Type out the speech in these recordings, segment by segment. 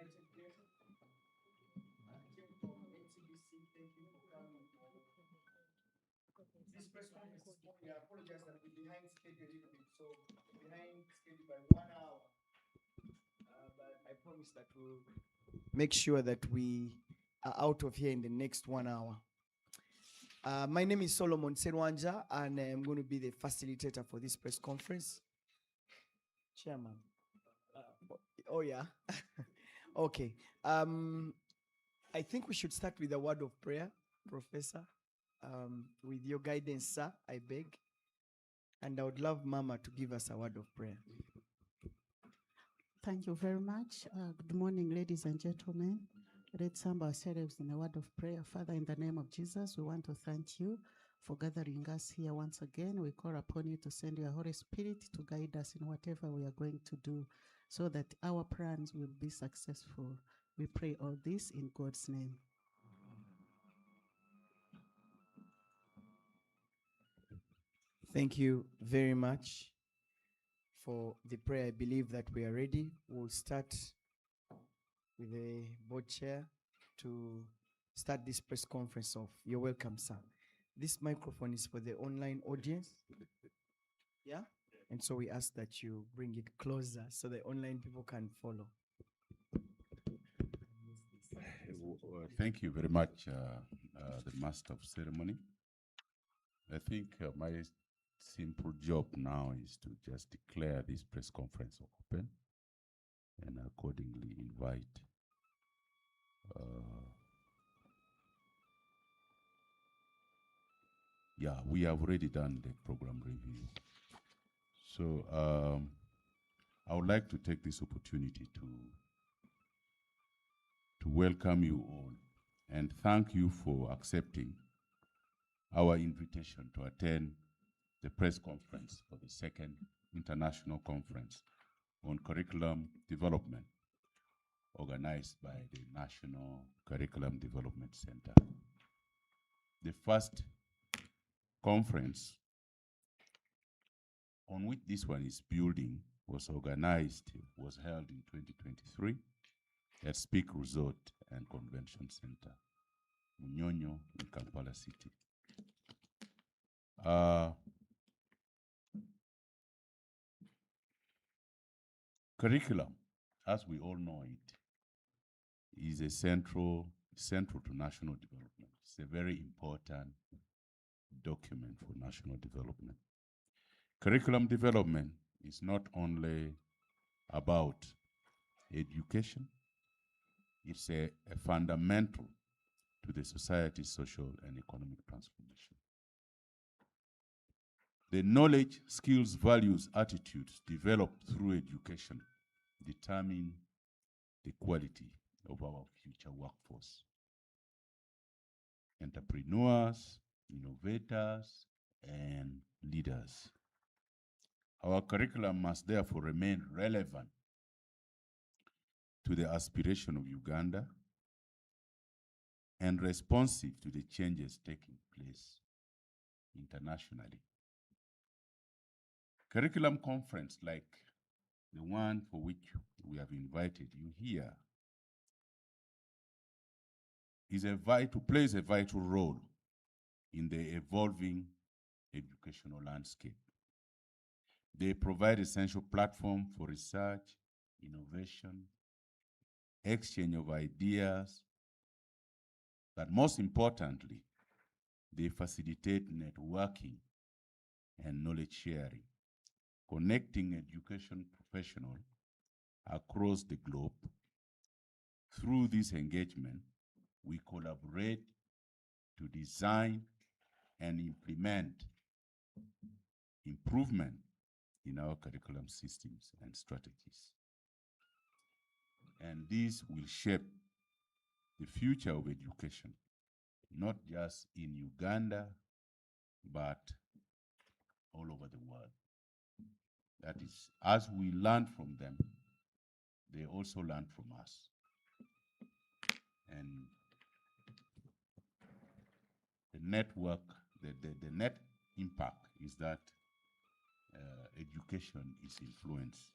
United Nation. Came from NCBC. Thank you for coming. This press conference this morning, I apologize that we're behind schedule a little bit. So behind schedule by 1 hour. But I promise that we'll make sure that we are out of here in the next 1 hour. My name is Solomon Senwanja, and I'm going to be the facilitator for this press conference. Chairman. Oh, yeah. Okay. I think we should start with a word of prayer, Professor. With your guidance, sir, I beg. And I would love Mama to give us a word of prayer. Thank you very much. Good morning, ladies and gentlemen. Let's humble ourselves in a word of prayer. Father, in the name of Jesus, we want to thank you for gathering us here once again. We call upon you to send your Holy Spirit to guide us in whatever we are going to do so that our plans will be successful. We pray all this in God's name. Thank you very much for the prayer. I believe that we are ready. We'll start with the board chair to start this press conference off. You're welcome, sir. This microphone is for the online audience. Yeah? And so we ask that you bring it closer so the online people can follow. Thank you very much, the Master of Ceremony. I think my simple job now is to just declare this press conference open and accordingly invite we have already done the program review. So I would like to take this opportunity to welcome you all and thank you for accepting our invitation to attend the press conference for the second international conference on curriculum development organized by the National Curriculum Development Center. The first conference on which this one is building was held in 2023 at Speak Resort and Convention Center, Munyonyo in Kampala City. Curriculum, as we all know it, is a central to national development. It's a very important document for national development. Curriculum development is not only about education, it's a fundamental to the society's social and economic transformation. The knowledge, skills, values, attitudes developed through education determine the quality of our future workforce. Entrepreneurs, innovators, and leaders. Our curriculum must therefore remain relevant to the aspiration of Uganda and responsive to the changes taking place internationally. Curriculum conference like the one for which we have invited you here plays a vital role in the evolving educational landscape. They provide essential platform for research, innovation, exchange of ideas, but most importantly, they facilitate networking and knowledge sharing, connecting education professionals across the globe. Through this engagement, we collaborate to design and implement improvement in our curriculum systems and strategies. And this will shape the future of education, not just in Uganda, but all over the world. That is, as we learn from them, they also learn from us. And the network, the net impact is that education is influenced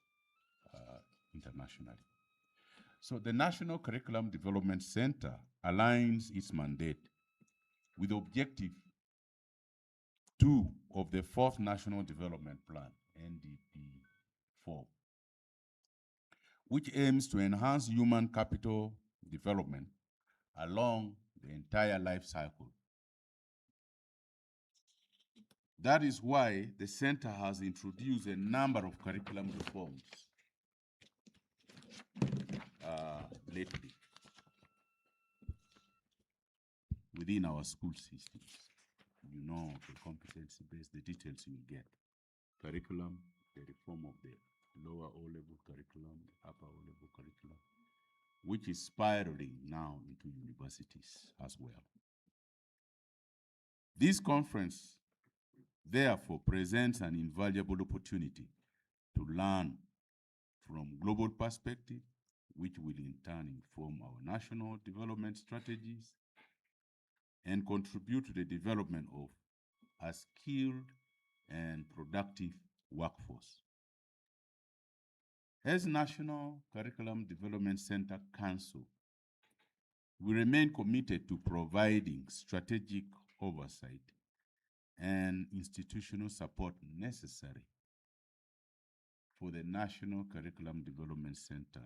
internationally. So the National Curriculum Development Center aligns its mandate with Objective 2 of the Fourth National Development Plan, NDP-4, which aims to enhance human capital development along the entire life cycle. That is why the center has introduced a number of curriculum reforms lately within our school systems. You know, the competency-based, the details you get. Curriculum, the reform of the lower O-level curriculum, upper O-level curriculum, which is spiraling now into universities as well. This conference, therefore, presents an invaluable opportunity to learn from global perspective, which will in turn inform our national development strategies and contribute to the development of a skilled and productive workforce. As National Curriculum Development Center Council, we remain committed to providing strategic oversight and institutional support necessary for the National Curriculum Development Center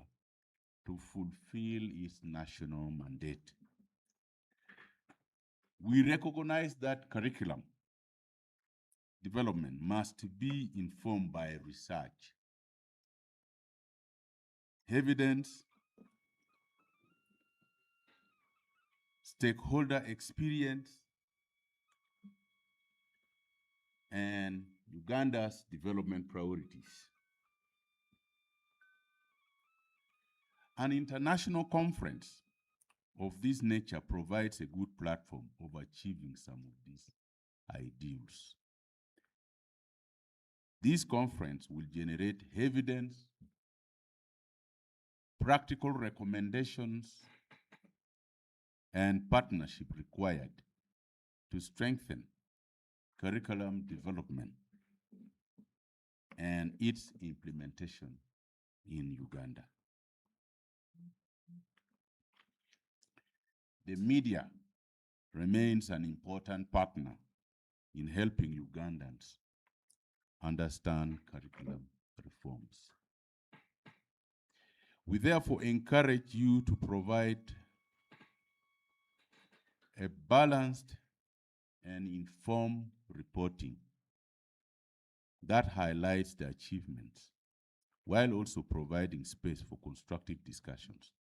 to fulfill its national mandate. We recognize that curriculum development must be informed by research, evidence, stakeholder experience, and Uganda's development priorities. An international conference of this nature provides a good platform of achieving some of these ideals. This conference will generate evidence, practical recommendations, and partnership required to strengthen curriculum development and its implementation in Uganda. The media remains an important partner in helping Ugandans understand curriculum reforms. We therefore encourage you to provide a balanced and informed reporting that highlights the achievements while also providing space for constructive discussions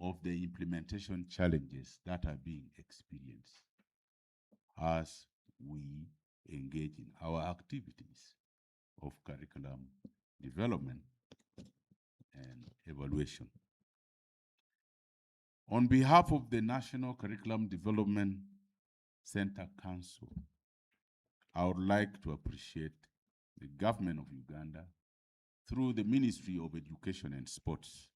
of the implementation challenges that are being experienced as we engage in our activities of curriculum development and evaluation. On behalf of the National Curriculum Development Center Council, I would like to appreciate the government of Uganda through the Ministry of Education and Sports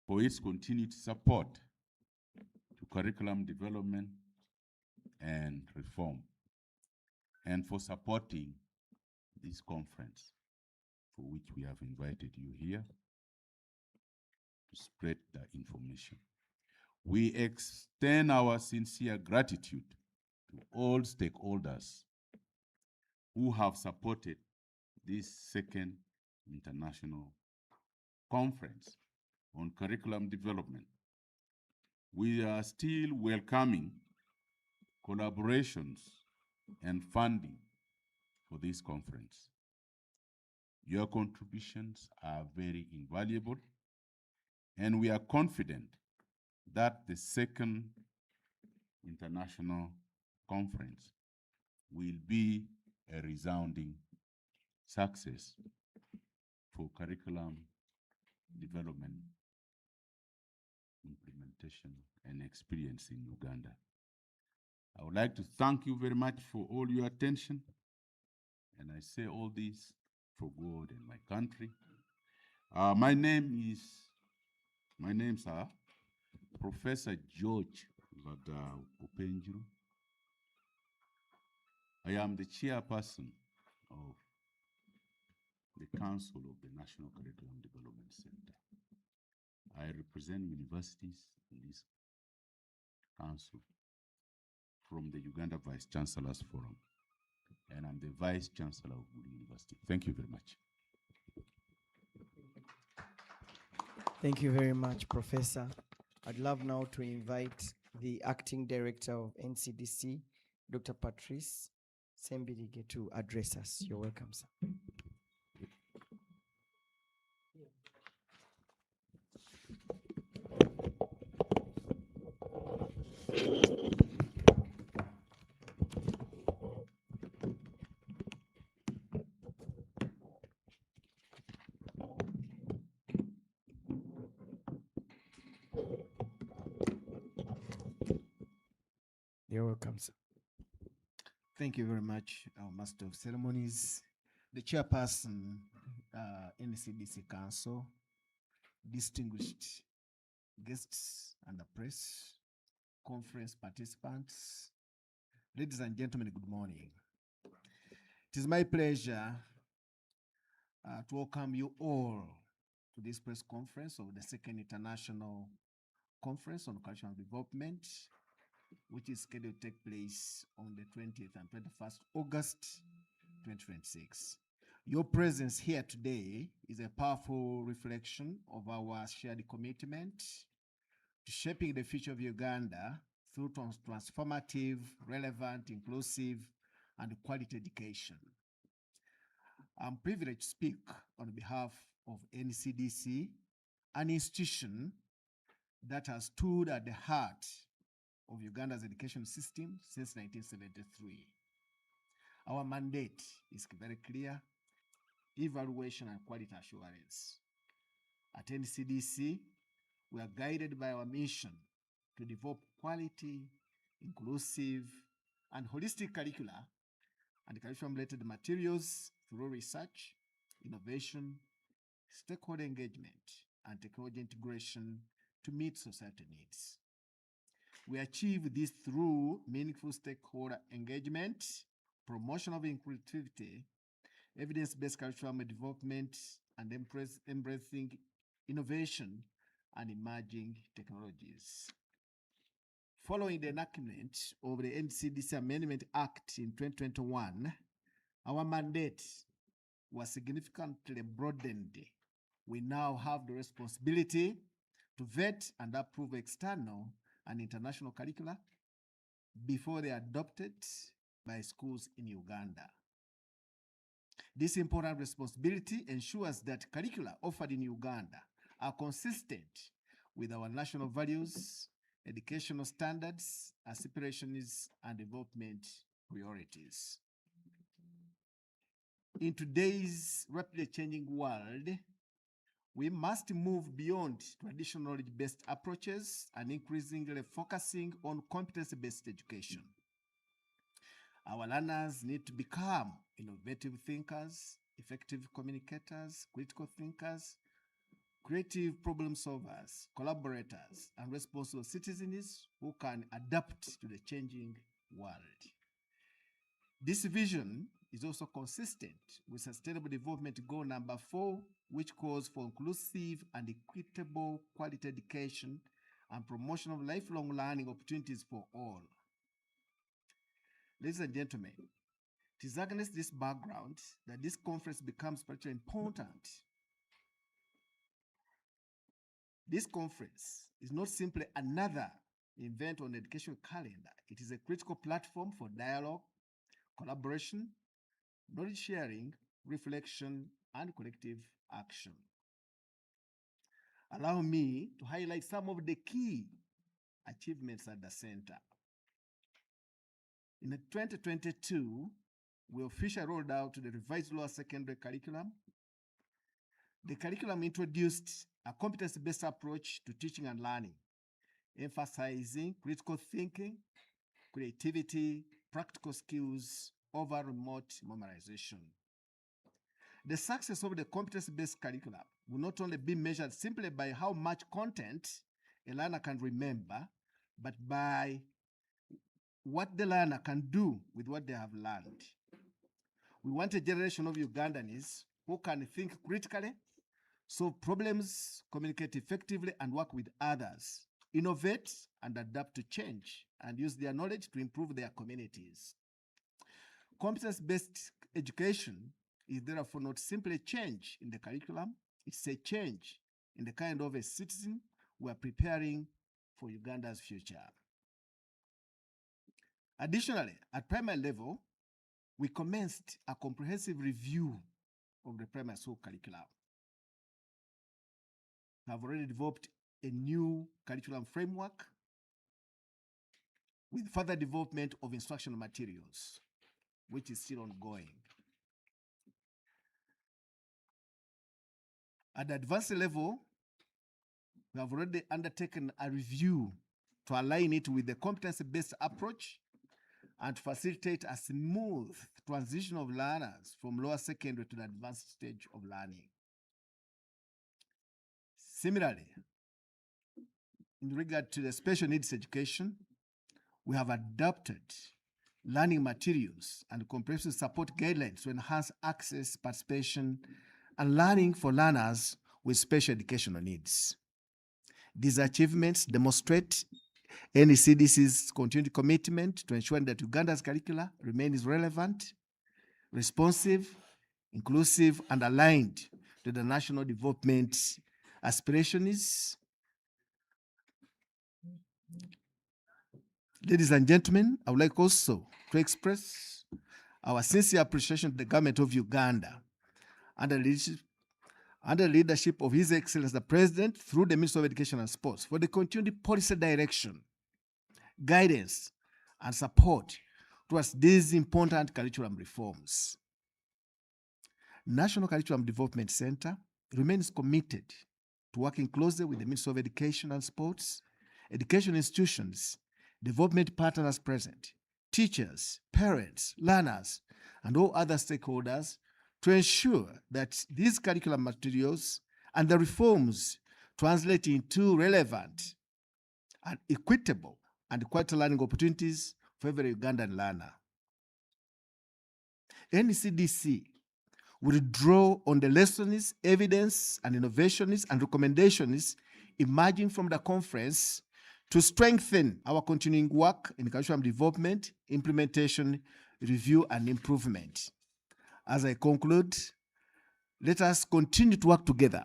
for its continued support to curriculum development and reform, and for supporting this conference for which we have invited you here to spread the information. We extend our sincere gratitude to all stakeholders who have supported this second international conference on curriculum development. We are still welcoming collaborations and funding for this conference. Your contributions are very invaluable, and we are confident that the second international conference will be a resounding success for curriculum development, implementation, and experience in Uganda. I would like to thank you very much for all your attention, and I say all this for God and my country. My name's Professor George Vada Upenjuru. I am the chairperson of the Council of the National Curriculum Development Center. I represent universities in this council from the Uganda Vice Chancellors Forum, and I'm the Vice Chancellor of Wood University. Thank you very much. Thank you very much, Professor. I'd love now to invite the Acting Director of NCDC, Dr. Patrice Sembirige, to address us. You're welcome, sir. You're welcome, sir. Thank you very much, our Master of Ceremonies, the Chairperson, NCDC Council, distinguished guests and the press, conference participants, ladies and gentlemen, good morning. It is my pleasure to welcome you all to this press conference of the Second International Conference on Cultural Development, which is scheduled to take place on the 20th and 21st August 2026. Your presence here today is a powerful reflection of our shared commitment to shaping the future of Uganda through transformative, relevant, inclusive, and quality education. I'm privileged to speak on behalf of NCDC, an institution that has stood at the heart of Uganda's education system since 1973. Our mandate is very clear: evaluation and quality assurance. At NCDC, we are guided by our mission to develop quality, inclusive, and holistic curricula and curriculum-related materials through research, innovation, stakeholder engagement, and technology integration to meet society needs. We achieve this through meaningful stakeholder engagement, promotion of inclusivity, evidence-based curriculum development, and embracing innovation and emerging technologies. Following the enactment of the NCDC Amendment Act in 2021, our mandate was significantly broadened. We now have the responsibility to vet and approve external and international curricula before they are adopted by schools in Uganda. This important responsibility ensures that curricula offered in Uganda are consistent with our national values, educational standards, aspirations, and development priorities. In today's rapidly changing world, we must move beyond traditional knowledge-based approaches and increasingly focusing on competence-based education. Our learners need to become innovative thinkers, effective communicators, critical thinkers, creative problem solvers, collaborators, and responsible citizens who can adapt to the changing world. This vision is also consistent with Sustainable Development Goal number 4, which calls for inclusive and equitable quality education and promotion of lifelong learning opportunities for all. Ladies and gentlemen, it is against this background that this conference becomes particularly important. This conference is not simply another event on the education calendar. It is a critical platform for dialogue, collaboration, knowledge sharing, reflection, and collective action. Allow me to highlight some of the key achievements at the center. In 2022, we officially rolled out the revised lower secondary curriculum. The curriculum introduced a competence-based approach to teaching and learning, emphasizing critical thinking, creativity, practical skills over remote memorization. The success of the competence-based curriculum will not only be measured simply by how much content a learner can remember, but by what the learner can do with what they have learned. We want a generation of Ugandans who can think critically, solve problems, communicate effectively, and work with others, innovate and adapt to change, and use their knowledge to improve their communities. Competence-based education is therefore not simply a change in the curriculum, it's a change in the kind of a citizen we are preparing for Uganda's future. Additionally, at primary level, we commenced a comprehensive review of the primary school curriculum. We have already developed a new curriculum framework with further development of instructional materials, which is still ongoing. At the advanced level, we have already undertaken a review to align it with the competency-based approach and to facilitate a smooth transition of learners from lower secondary to the advanced stage of learning. Similarly, in regard to the special needs education, we have adopted learning materials and comprehensive support guidelines to enhance access, participation, and learning for learners with special educational needs. These achievements demonstrate NECDC's continued commitment to ensuring that Uganda's curricula remains relevant, responsive, inclusive, and aligned to the national development aspirations. Ladies and gentlemen, I would like also to express our sincere appreciation to the government of Uganda under the leadership of His Excellency the President through the Ministry of Education and Sports for the continued policy direction, guidance, and support towards these important curriculum reforms. National Curriculum Development Center remains committed to working closely with the Ministry of Education and Sports, education institutions, development partners present, teachers, parents, learners, and all other stakeholders to ensure that these curriculum materials and the reforms translate into relevant and equitable and quality learning opportunities for every Ugandan learner. NECDC will draw on the lessons, evidence, and innovations and recommendations emerging from the conference to strengthen our continuing work in curriculum development, implementation, review, and improvement. As I conclude, let us continue to work together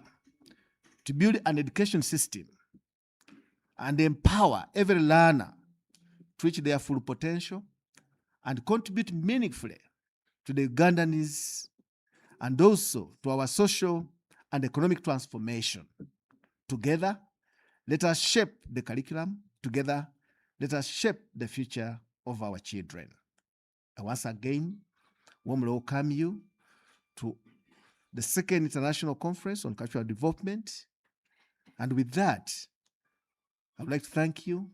to build an education system and empower every learner to reach their full potential and contribute meaningfully to the Ugandans and also to our social and economic transformation. Together, let us shape the curriculum. Together, let us shape the future of our children. I once again warmly welcome you to the second International Conference on Cultural Development. And with that, I would like to thank you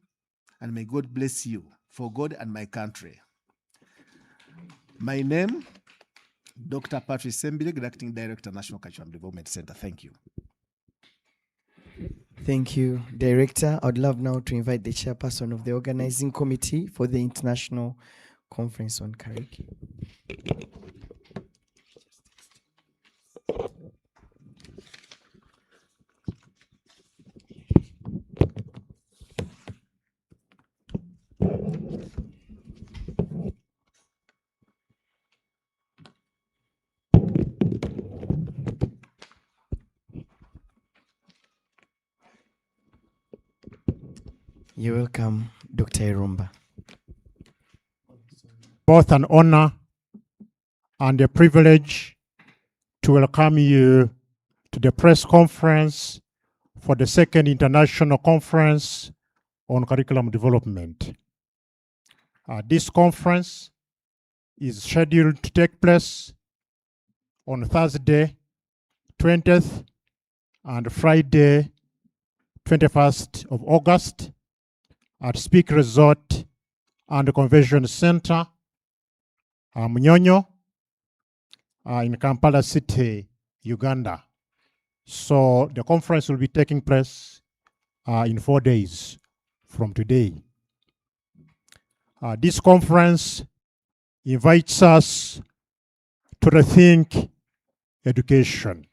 and may God bless you for God and my country. My name, Dr. Patrice Sembirig, Acting Director, National Cultural Development Center. Thank you. Thank you, Director. I would love now to invite the chairperson of the organizing committee for the International Conference on Curriculum. You're welcome, Dr. Irumba. Both an honor and a privilege to welcome you to the press conference for the second International Conference on Curriculum Development. This conference is scheduled to take place on Thursday, 20th, and Friday, 21st of August at Speak Resort and Convention Center, Munyonyo, in Kampala City, Uganda. So the conference will be taking place in 4 days from today. This conference invites us to rethink education.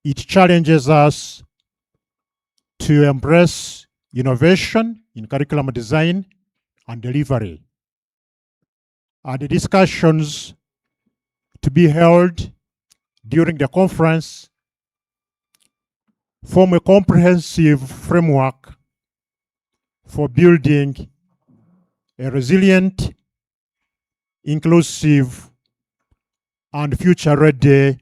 It challenges us to embrace innovation in curriculum design and delivery. The discussions to be held during the conference form a comprehensive framework for building a resilient, inclusive, and future-ready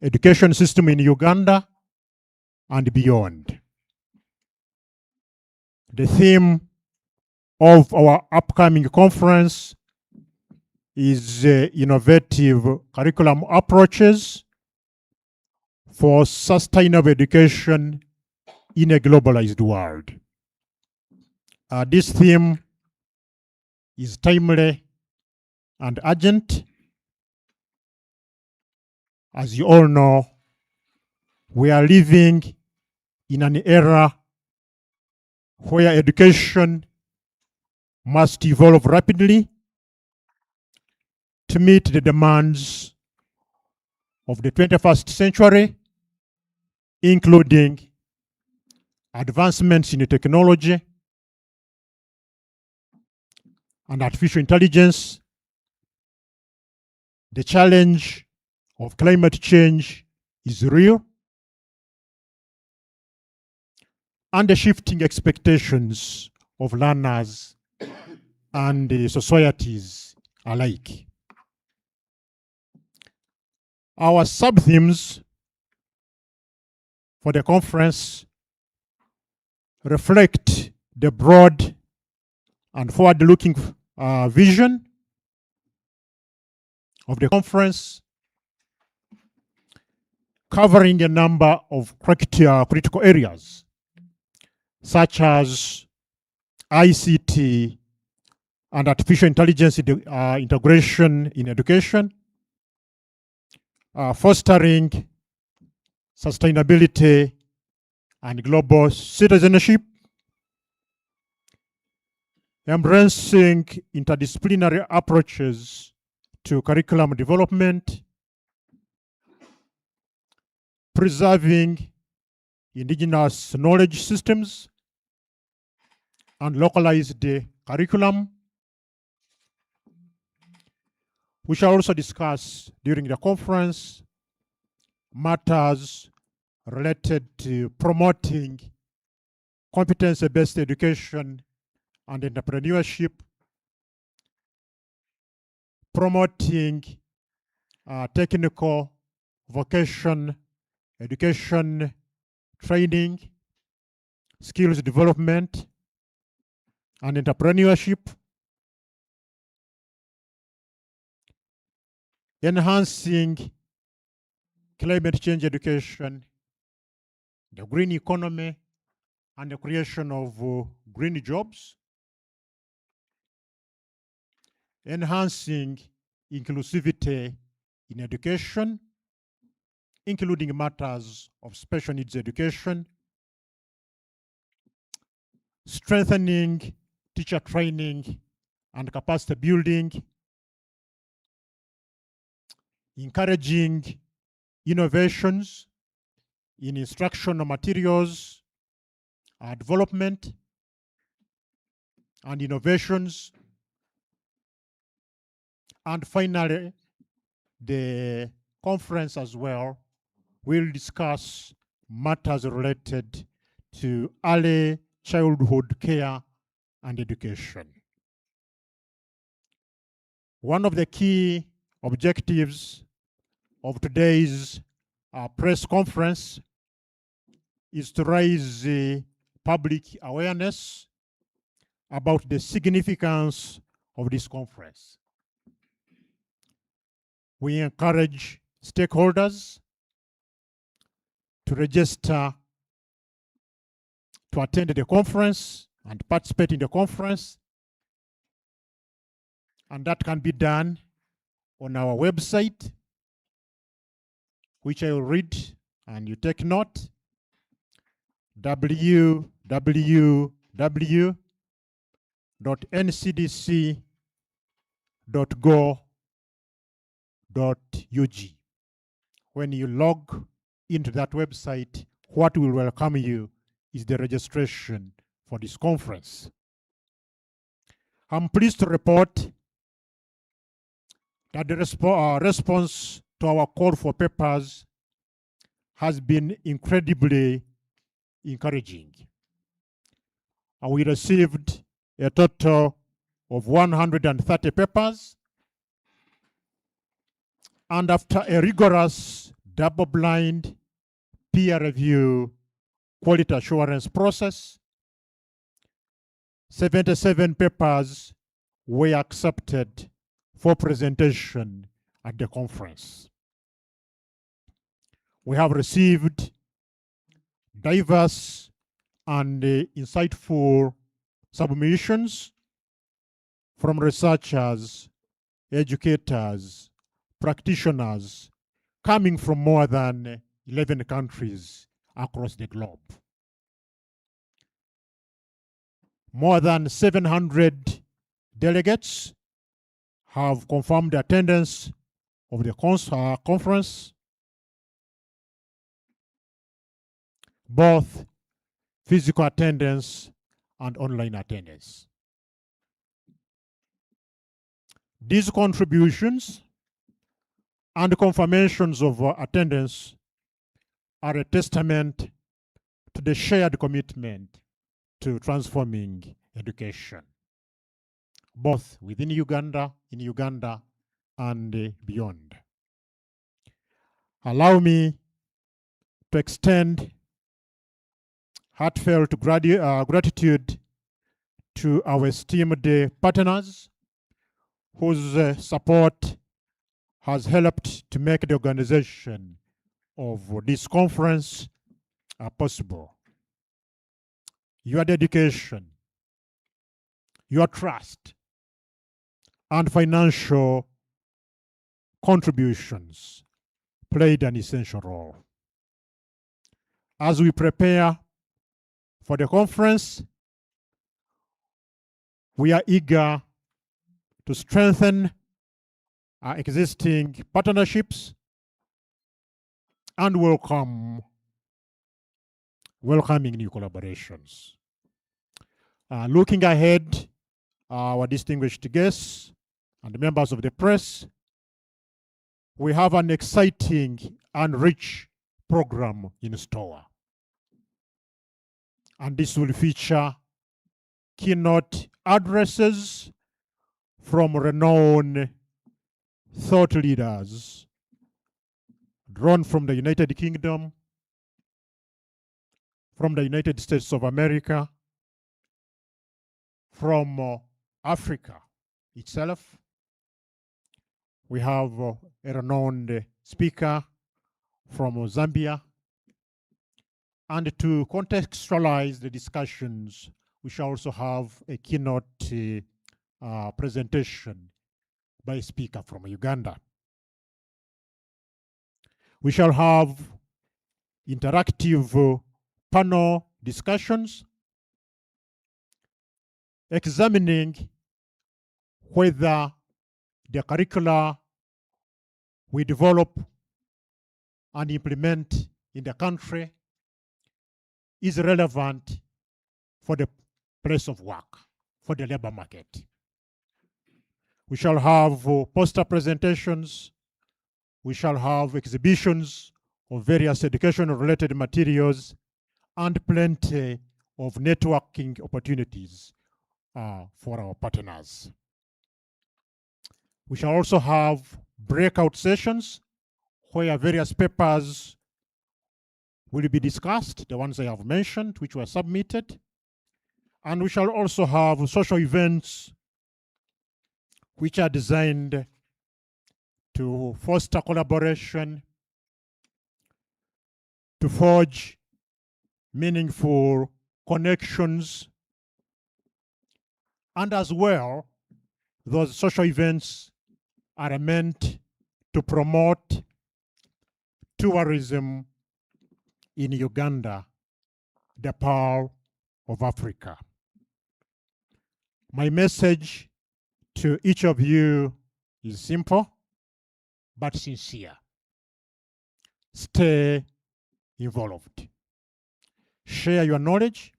education system in Uganda and beyond. The theme of our upcoming conference is innovative curriculum approaches for sustainable education in a globalized world. This theme is timely and urgent. As you all know, we are living in an era where education must evolve rapidly to meet the demands of the 21st century, including advancements in technology and artificial intelligence, the challenge of climate change is real, and the shifting expectations of learners and societies alike. Our sub-themes for the conference reflect the broad and forward-looking vision of the conference, covering a number of critical areas, such as ICT and artificial intelligence integration in education, fostering sustainability and global citizenship, embracing interdisciplinary approaches to curriculum development, preserving indigenous knowledge systems and localized curriculum. We shall also discuss during the conference matters related to promoting competence-based education and entrepreneurship, promoting technical vocation education training, skills development, and entrepreneurship, enhancing climate change education, the green economy, and the creation of green jobs, enhancing inclusivity in education, including matters of special needs education, strengthening teacher training and capacity building, encouraging innovations in instructional materials development and innovations, and finally, the conference as well will discuss matters related to early childhood care and education. One of the key objectives of today's press conference is to raise public awareness about the significance of this conference. We encourage stakeholders to register to attend the conference and participate in the conference, and that can be done on our website, which I will read and you take note: www.ncdc.go.ke/. When you log into that website, what will welcome you is the registration for this conference. I'm pleased to report that the response to our call for papers has been incredibly encouraging. We received a total of 130 papers, and after a rigorous double-blind peer review quality assurance process, 77 papers were accepted for presentation at the conference. We have received diverse and insightful submissions from researchers, educators, practitioners coming from more than 11 countries across the globe. More than 700 delegates have confirmed attendance of the conference, both physical attendance and online attendance. These contributions and confirmations of attendance are a testament to the shared commitment to transforming education, both within Uganda, in Uganda, and beyond. Allow me to extend heartfelt gratitude to our esteemed partners whose support has helped to make the organization of this conference possible. Your dedication, your trust, and financial contributions played an essential role. As we prepare for the conference, we are eager to strengthen our existing partnerships and welcoming new collaborations. Looking ahead, our distinguished guests and members of the press, we have an exciting and rich program in store. And this will feature keynote addresses from renowned thought leaders drawn from the United Kingdom, from the United States of America, from Africa itself. We have a renowned speaker from Zambia. And to contextualize the discussions, we shall also have a keynote presentation by a speaker from Uganda. We shall have interactive panel discussions examining whether the curricula we develop and implement in the country is relevant for the place of work, for the labor market. We shall have poster presentations. We shall have exhibitions of various education-related materials and plenty of networking opportunities for our partners. We shall also have breakout sessions where various papers will be discussed, the ones I have mentioned, which were submitted. And we shall also have social events which are designed to foster collaboration, to forge meaningful connections, and as well, those social events are meant to promote tourism in Uganda, the Pearl of Africa. My message to each of you is simple. but sincere. Stay involved. Share your knowledge.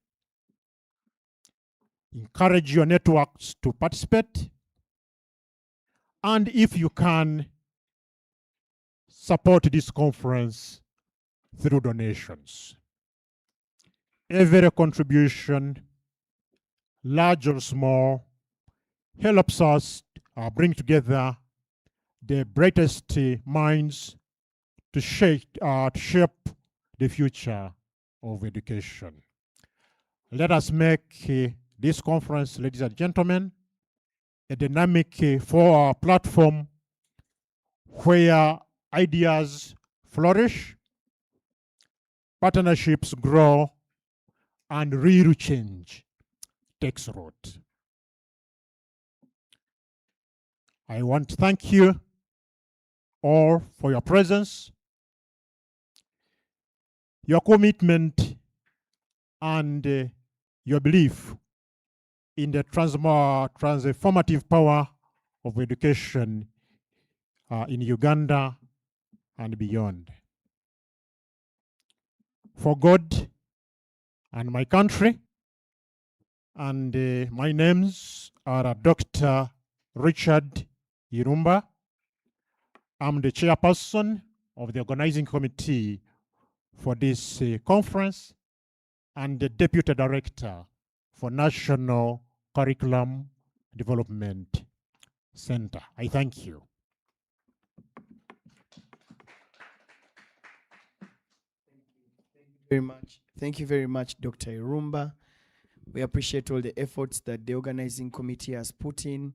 Encourage your networks to participate. And if you can, support this conference through donations. Every contribution, large or small, helps us bring together the brightest minds to shape the future of education. Let us make this conference, ladies and gentlemen, a dynamic platform where ideas flourish, partnerships grow, and real change takes root. I want to thank you all for your presence, your commitment, and your belief in the transformative power of education in Uganda and beyond. For God and my country, and my names are Dr. Richard Irumba. I'm the chairperson of the organizing committee for this conference and the deputy director for National Curriculum Development Center. I thank you. Very much. Thank you very much, Dr. Irumba. We appreciate all the efforts that the organizing committee has put in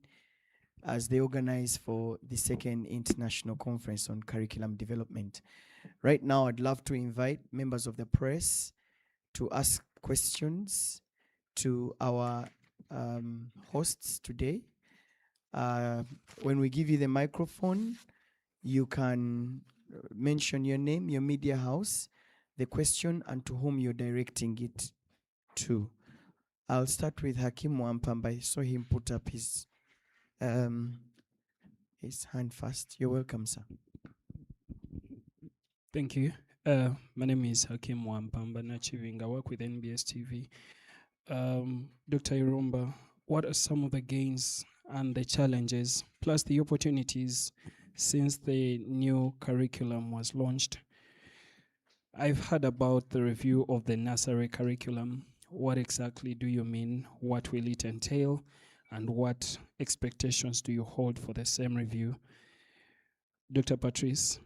as they organize for the second international conference on curriculum development. Right now, I'd love to invite members of the press to ask questions to our hosts today. When we give you the microphone, you can mention your name, your media house, the question, and to whom you're directing it to. I'll start with Hakim Wampamba. I saw him put up his hand first. You're welcome, sir. Thank you. My name is Hakim Wampamba Nachiving. I work with NBS TV. Dr. Irumba, what are some of the gains and the challenges, plus the opportunities since the new curriculum was launched? I've heard about the review of the nursery curriculum. What exactly do you mean? What will it entail? And what expectations do you hold for the same review? Dr. Patrice,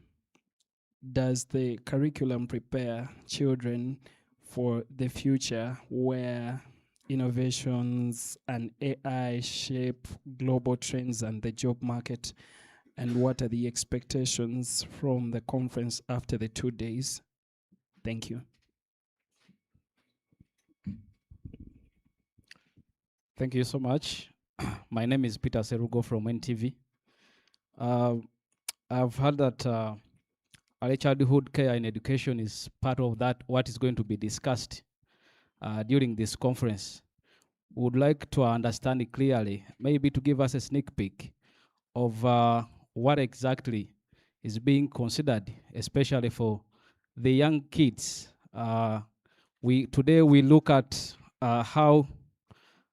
does the curriculum prepare children for the future where innovations and AI shape global trends and the job market? And what are the expectations from the conference after the 2 days? Thank you. Thank you so much. My name is Peter Serugo from NTV. I've heard that early childhood care in education is part of that, what is going to be discussed during this conference. Would like to understand it clearly, maybe to give us a sneak peek of what exactly is being considered, especially for the young kids. Today we look at how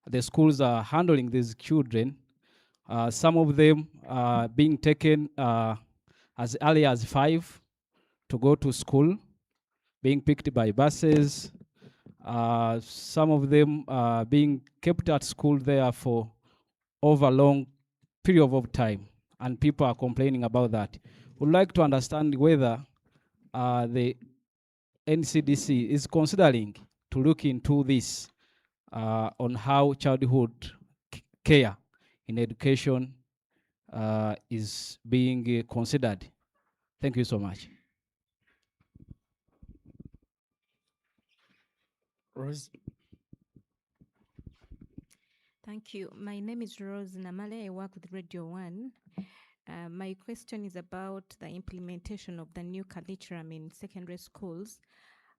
the schools are handling these children. Some of them are being taken as early as 5 to go to school, being picked by buses. Some of them are being kept at school there for over a long period of time, and people are complaining about that. Would like to understand whether the NCDC is considering to look into this on how childhood care in education is being considered. Thank you so much. Rose. Thank you. My name is Rose Namale. I work with Radio 1. My question is about the implementation of the new curriculum in secondary schools.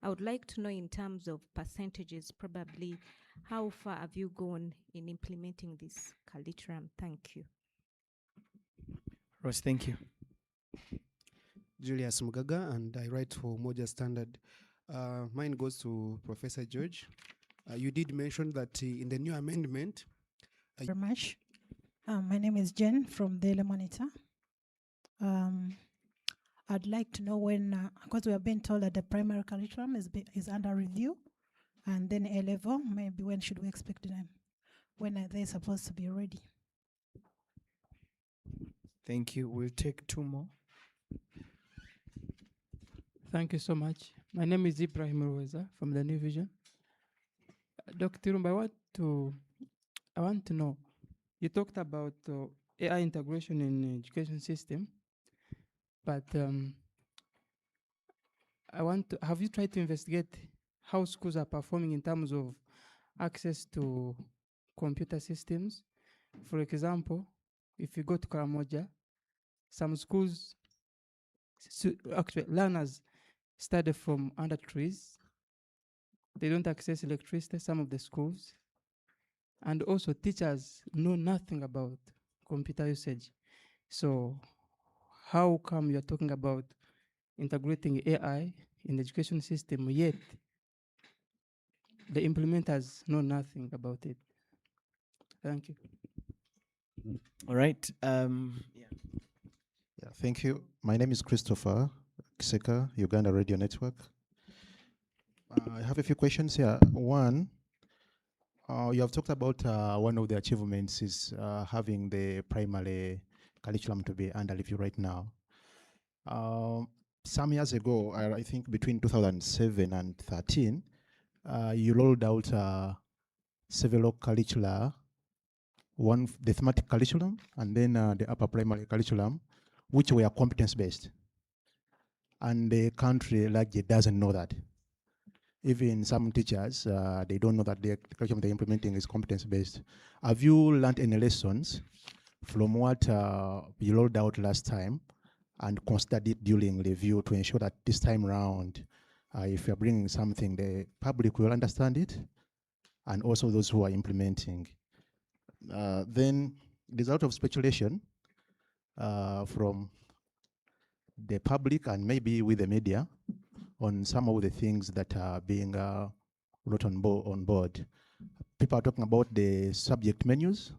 I would like to know, in terms of percentages, probably, how far have you gone in implementing this curriculum? Thank you. Rose, thank you. Julius Mugaga, and I write for Moja Standard. Mine goes to Professor George. You did mention that in the new amendment, Very much. My name is Jen from Daily Monitor. I'd like to know when, because we have been told that the primary curriculum is under review, and then A level, maybe when should we expect them? When are they supposed to be ready? Thank you. We'll take two more. Thank you so much. My name is Ibrahim Ruweza from the New Vision. Dr. Rumba, I want to know, you talked about AI integration in the education system, but have you tried to investigate how schools are performing in terms of access to computer systems? For example, if you go to Karamoja, some schools, actually learners study from under trees. They don't access electricity, some of the schools. And also teachers know nothing about computer usage. So how come you're talking about integrating AI in the education system, yet the implementers know nothing about it? Thank you. All right. Yeah, thank you. My name is Christopher Kiseka, Uganda Radio Network. I have a few questions here. One, you have talked about one of the achievements is having the primary curriculum to be under review right now. Some years ago, I think between 2007 and 13, you rolled out several curricula, one the thematic curriculum and then the upper primary curriculum, which were competence-based. And the country largely doesn't know that. Even some teachers, they don't know that the curriculum they're implementing is competence-based. Have you learned any lessons from what you rolled out last time and considered it during review to ensure that this time around, if you're bringing something, the public will understand it, and also those who are implementing? Then there's a lot of speculation from the public and maybe with the media on some of the things that are being brought on board. People are talking about the subject menus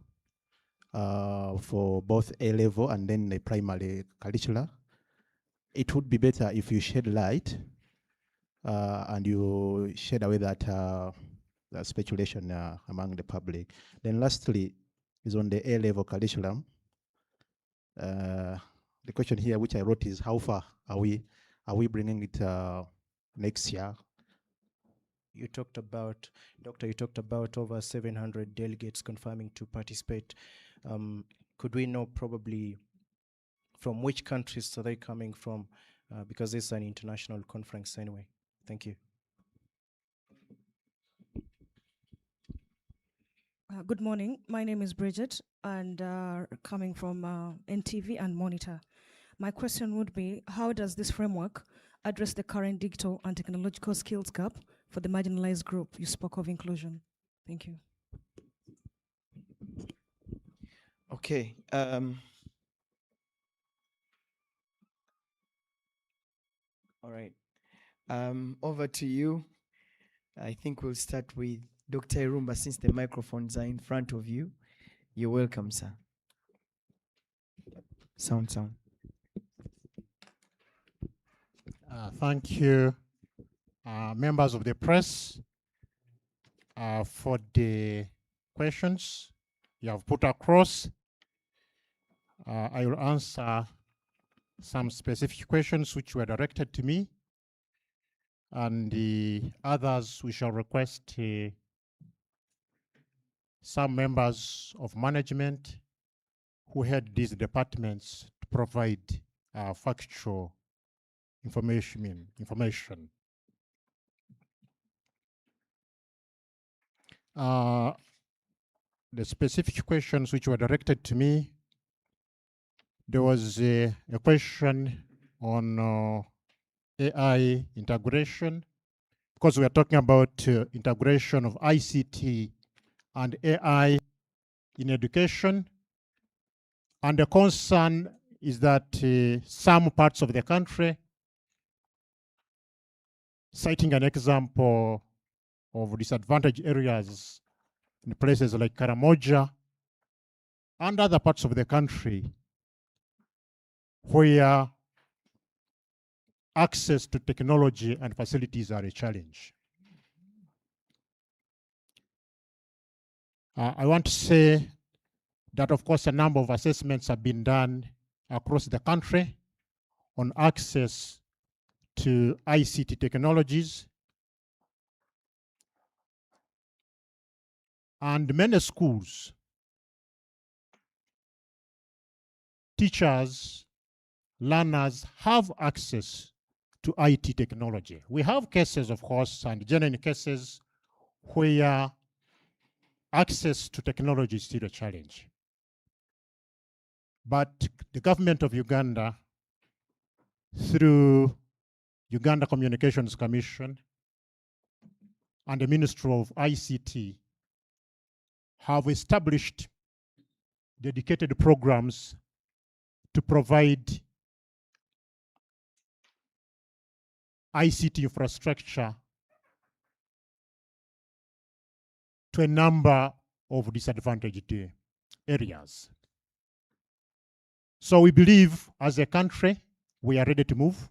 for both A-level and then the primary curricula. It would be better if you shed light and you shed away that speculation among the public. Then lastly is on the A-level curriculum. The question here which I wrote is, how far are we bringing it next year? You talked about, Doctor, you talked about over 700 delegates confirming to participate. Could we know probably from which countries are they coming from? Because it's an international conference anyway. Thank you. Good morning. My name is Bridget, and coming from NTV and Monitor. My question would be, how does this framework address the current digital and technological skills gap for the marginalized group? You spoke of inclusion. Thank you. Okay. All right. Over to you. I think we'll start with Dr. Irumba, since the microphones are in front of you. You're welcome, sir. Sound. Thank you, members of the press, for the questions you have put across. I will answer some specific questions which were directed to me, and the others we shall request some members of management who head these departments to provide factual information. The specific questions which were directed to me, there was a question on AI integration, because we are talking about integration of ICT and AI in education. And the concern is that some parts of the country, citing an example of disadvantaged areas in places like Karamoja and other parts of the country where access to technology and facilities are a challenge. I want to say that, of course, a number of assessments have been done across the country on access to ICT technologies. And many schools, teachers, learners have access to IT technology. We have cases, of course, and genuine cases where access to technology is still a challenge. But the government of Uganda, through Uganda Communications Commission and the Ministry of ICT, have established dedicated programs to provide ICT infrastructure to a number of disadvantaged areas. So we believe as a country, we are ready to move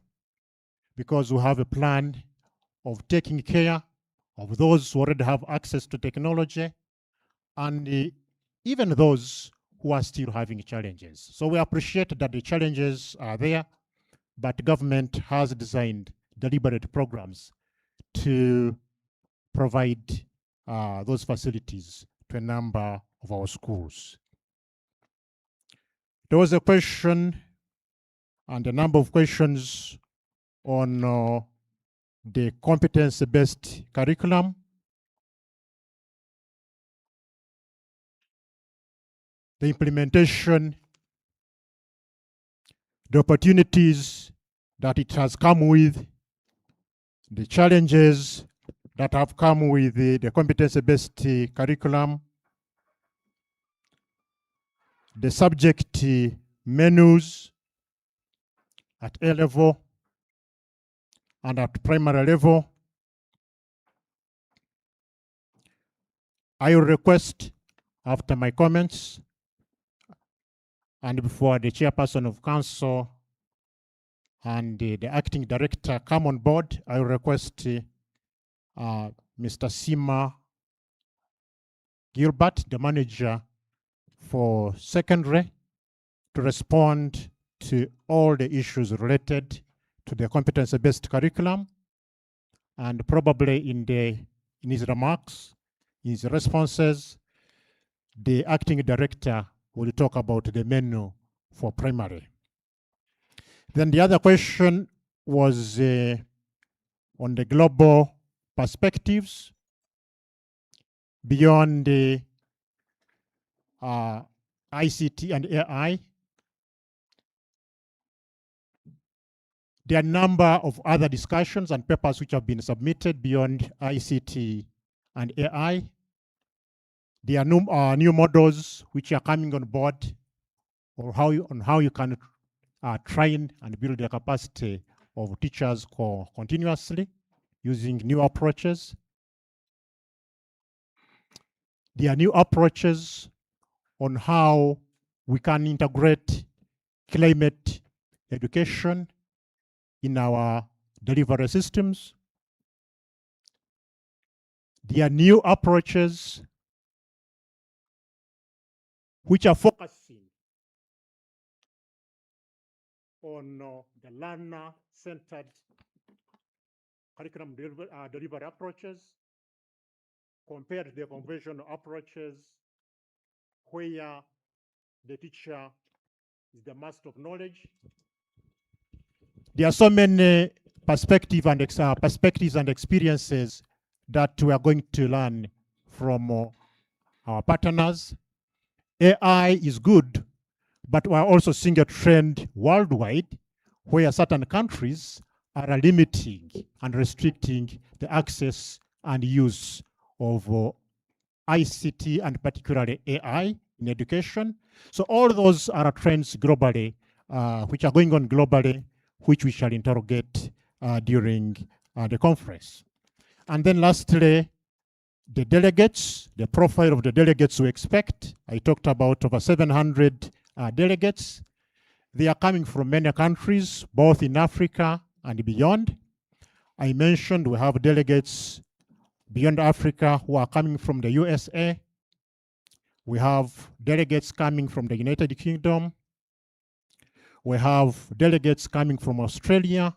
because we have a plan of taking care of those who already have access to technology and even those who are still having challenges. So we appreciate that the challenges are there, but government has designed deliberate programs to provide those facilities to a number of our schools. There was a question and a number of questions on the competence-based curriculum. The implementation, the opportunities that it has come with, the challenges that have come with the competence-based curriculum, the subject menus at A level and at primary level. I will request, after my comments and before the chairperson of council and the acting director come on board, I will request Mr. Sima Gilbert, the manager for secondary, to respond to all the issues related to the competence-based curriculum, and probably in his remarks, in his responses, the acting director will talk about the menu for primary. Then the other question was on the global perspectives beyond the ICT and AI. There are a number of other discussions and papers which have been submitted beyond ICT and AI. There are new models which are coming on board, or on how you can train and build the capacity of teachers continuously using new approaches. There are new approaches on how we can integrate climate education in our delivery systems. There are new approaches which are focusing on the learner-centered curriculum delivery approaches compared to the conventional approaches where the teacher is the master of knowledge. There are so many perspectives and experiences that we are going to learn from our partners. AI is good, but we are also seeing a trend worldwide where certain countries are limiting and restricting the access and use of ICT and particularly AI in education. So all those are trends globally which are going on globally, which we shall interrogate during the conference. And then lastly, the delegates, the profile of the delegates we expect. I talked about over 700 delegates. They are coming from many countries, both in Africa and beyond. I mentioned we have delegates beyond Africa who are coming from the USA. We have delegates coming from the United Kingdom. We have delegates coming from Australia.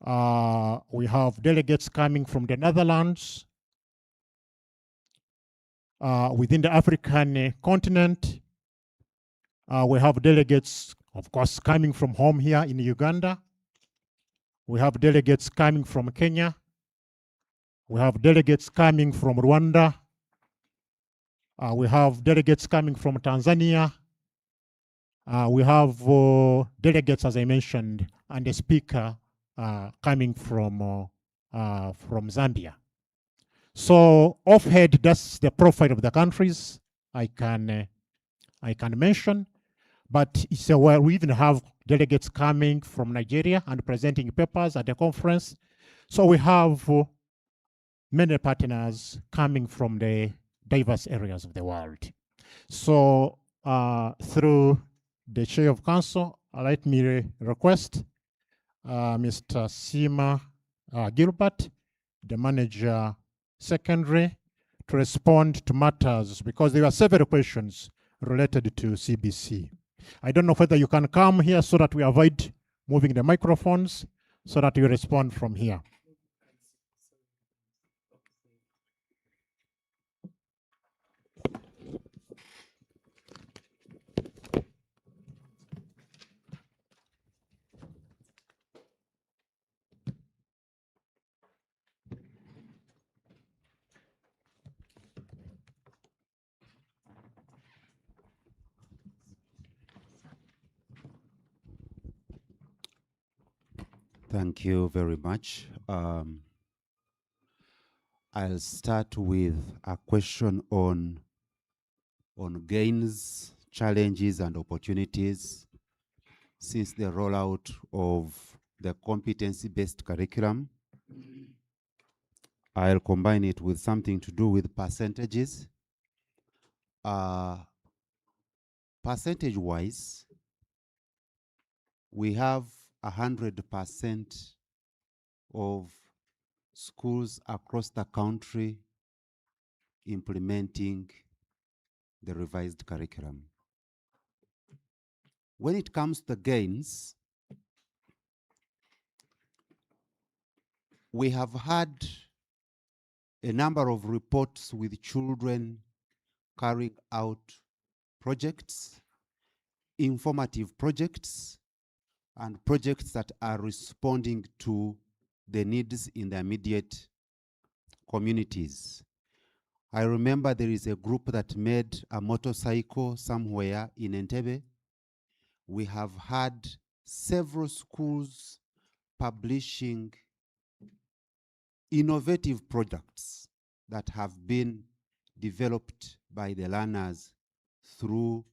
We have delegates coming from the Netherlands. Within the African continent, we have delegates, of course, coming from home here in Uganda. We have delegates coming from Kenya. We have delegates coming from Rwanda. We have delegates coming from Tanzania. We have delegates, as I mentioned, and a speaker coming from Zambia. So offhand, that's the profile of the countries I can mention. But it's where we even have delegates coming from Nigeria and presenting papers at the conference. So we have many partners coming from the diverse areas of the world. So through the Chair of Council, let me request Mr. Sima Gilbert, the Manager Secondary, to respond to matters because there are several questions related to CBC. I don't know whether you can come here so that we avoid moving the microphones so that you respond from here. Thank you very much. I'll start with a question on gains, challenges, and opportunities since the rollout of the competency-based curriculum. I'll combine it with something to do with percentages. Percentage-wise, we have 100% of schools across the country implementing the revised curriculum. When it comes to gains, we have had a number of reports with children carrying out projects, informative projects, and projects that are responding to the needs in the immediate communities. I remember there is a group that made a motorcycle somewhere in Entebbe. We have had several schools publishing innovative products that have been developed by the learners through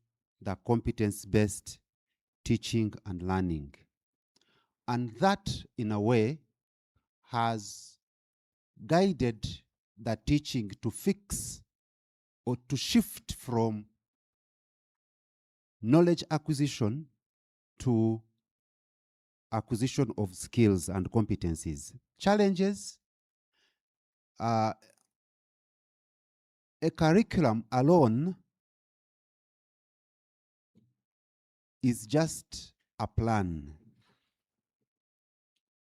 the competence-based teaching and learning. And that, in a way, has guided the teaching to fix or to shift from knowledge acquisition to acquisition of skills and competencies. Challenges, a curriculum alone is just a plan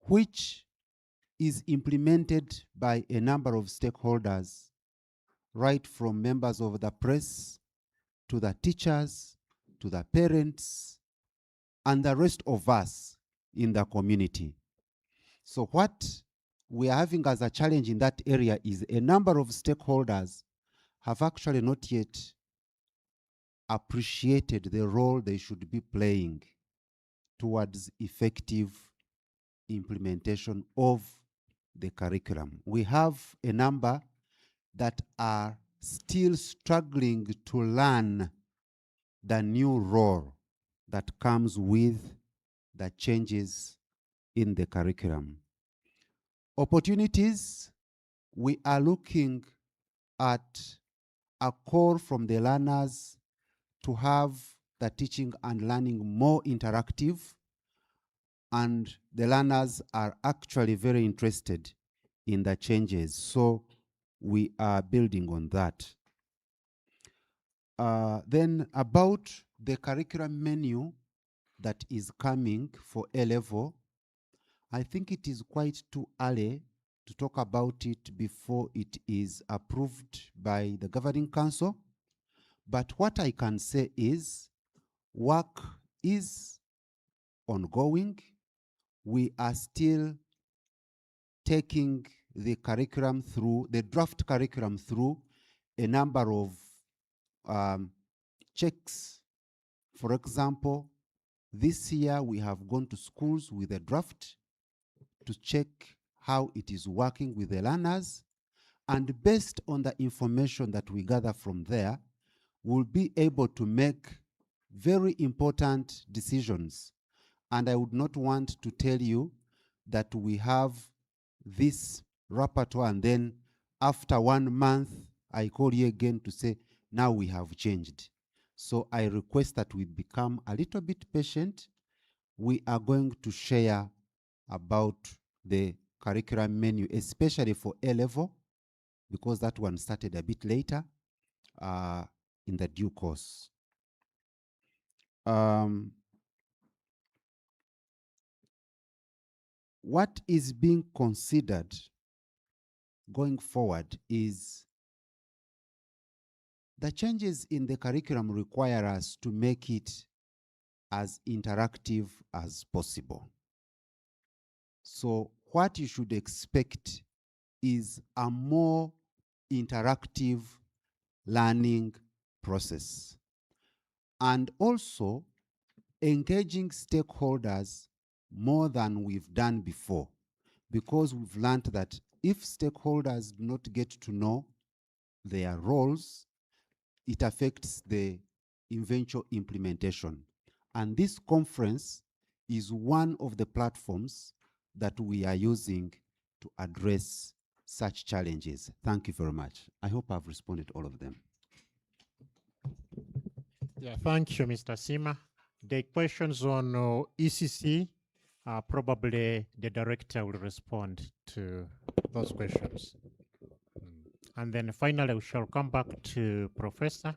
which is implemented by a number of stakeholders, right from members of the press to the teachers, to the parents, and the rest of us in the community. So what we are having as a challenge in that area is a number of stakeholders have actually not yet appreciated the role they should be playing towards effective implementation of the curriculum. We have a number that are still struggling to learn the new role that comes with the changes in the curriculum. Opportunities, we are looking at a call from the learners to have the teaching and learning more interactive, and the learners are actually very interested in the changes. So we are building on that. Then about the curriculum menu that is coming for A-level, I think it is quite too early to talk about it before it is approved by the governing council. But what I can say is work is ongoing. We are still taking the curriculum through, the draft curriculum through a number of checks. For example, this year we have gone to schools with a draft to check how it is working with the learners, and based on the information that we gather from there, we'll be able to make very important decisions. And I would not want to tell you that we have this repertoire and then after 1 month, I call you again to say, now we have changed. So I request that we become a little bit patient. We are going to share about the curriculum menu, especially for A-level, because that one started a bit later in the due course. What is being considered going forward is the changes in the curriculum require us to make it as interactive as possible. So what you should expect is a more interactive learning process, and also engaging stakeholders more than we've done before, because we've learned that if stakeholders do not get to know their roles, it affects the eventual implementation. And this conference is one of the platforms that we are using to address such challenges. Thank you very much. I hope I've responded to all of them. Yeah, thank you, Mr. Sima. The questions on ECC, probably the director will respond to those questions. And then finally, we shall come back to Professor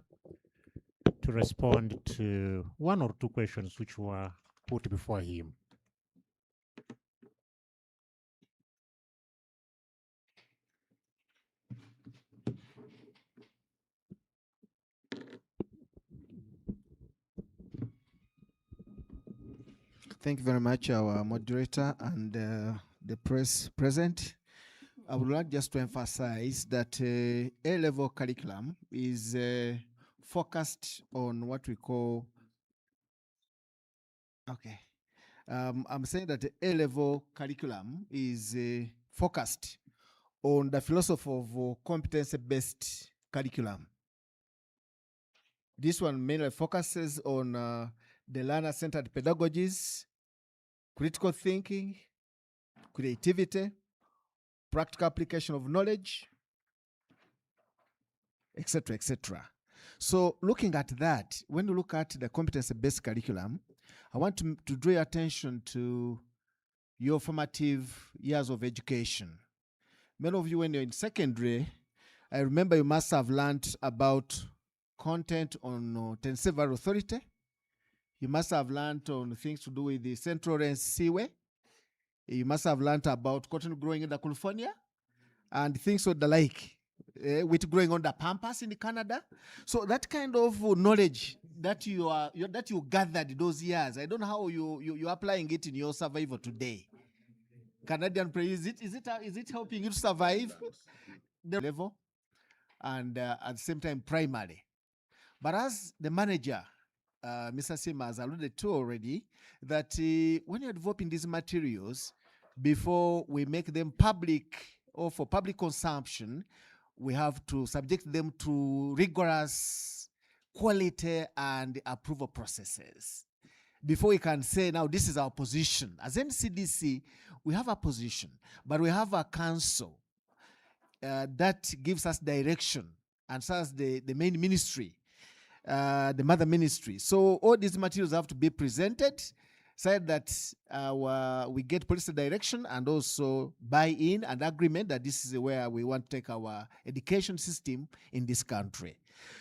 to respond to 1 or 2 questions which were put before him. Thank you very much, our moderator and the press present. I would like just to emphasize that A-level curriculum is focused on what we call, I'm saying that the A-level curriculum is focused on the philosophy of competency-based curriculum. This one mainly focuses on the learner-centered pedagogies, critical thinking, creativity, practical application of knowledge, etc., etc. So looking at that, when you look at the competency-based curriculum, I want to draw your attention to your formative years of education. Many of you, when you're in secondary, I remember you must have learned about content on Tensevar Authority. You must have learned on things to do with the Central Range Seaway. You must have learned about cotton growing in California and things of the like, with growing on the pampas in Canada. So that kind of knowledge that you gathered those years, I don't know how you're applying it in your survival today. Canadian praise, is it helping you to survive the level and at the same time primary? But as the manager, Mr. Sima has alluded to already, that when you're developing these materials, before we make them public or for public consumption, we have to subject them to rigorous quality and approval processes. before we can say now this is our position. As NCDC, we have a position, but we have a council that gives us direction and serves the main ministry, the mother ministry. So all these materials have to be presented, said that we get policy direction and also buy-in and agreement that this is where we want to take our education system in this country.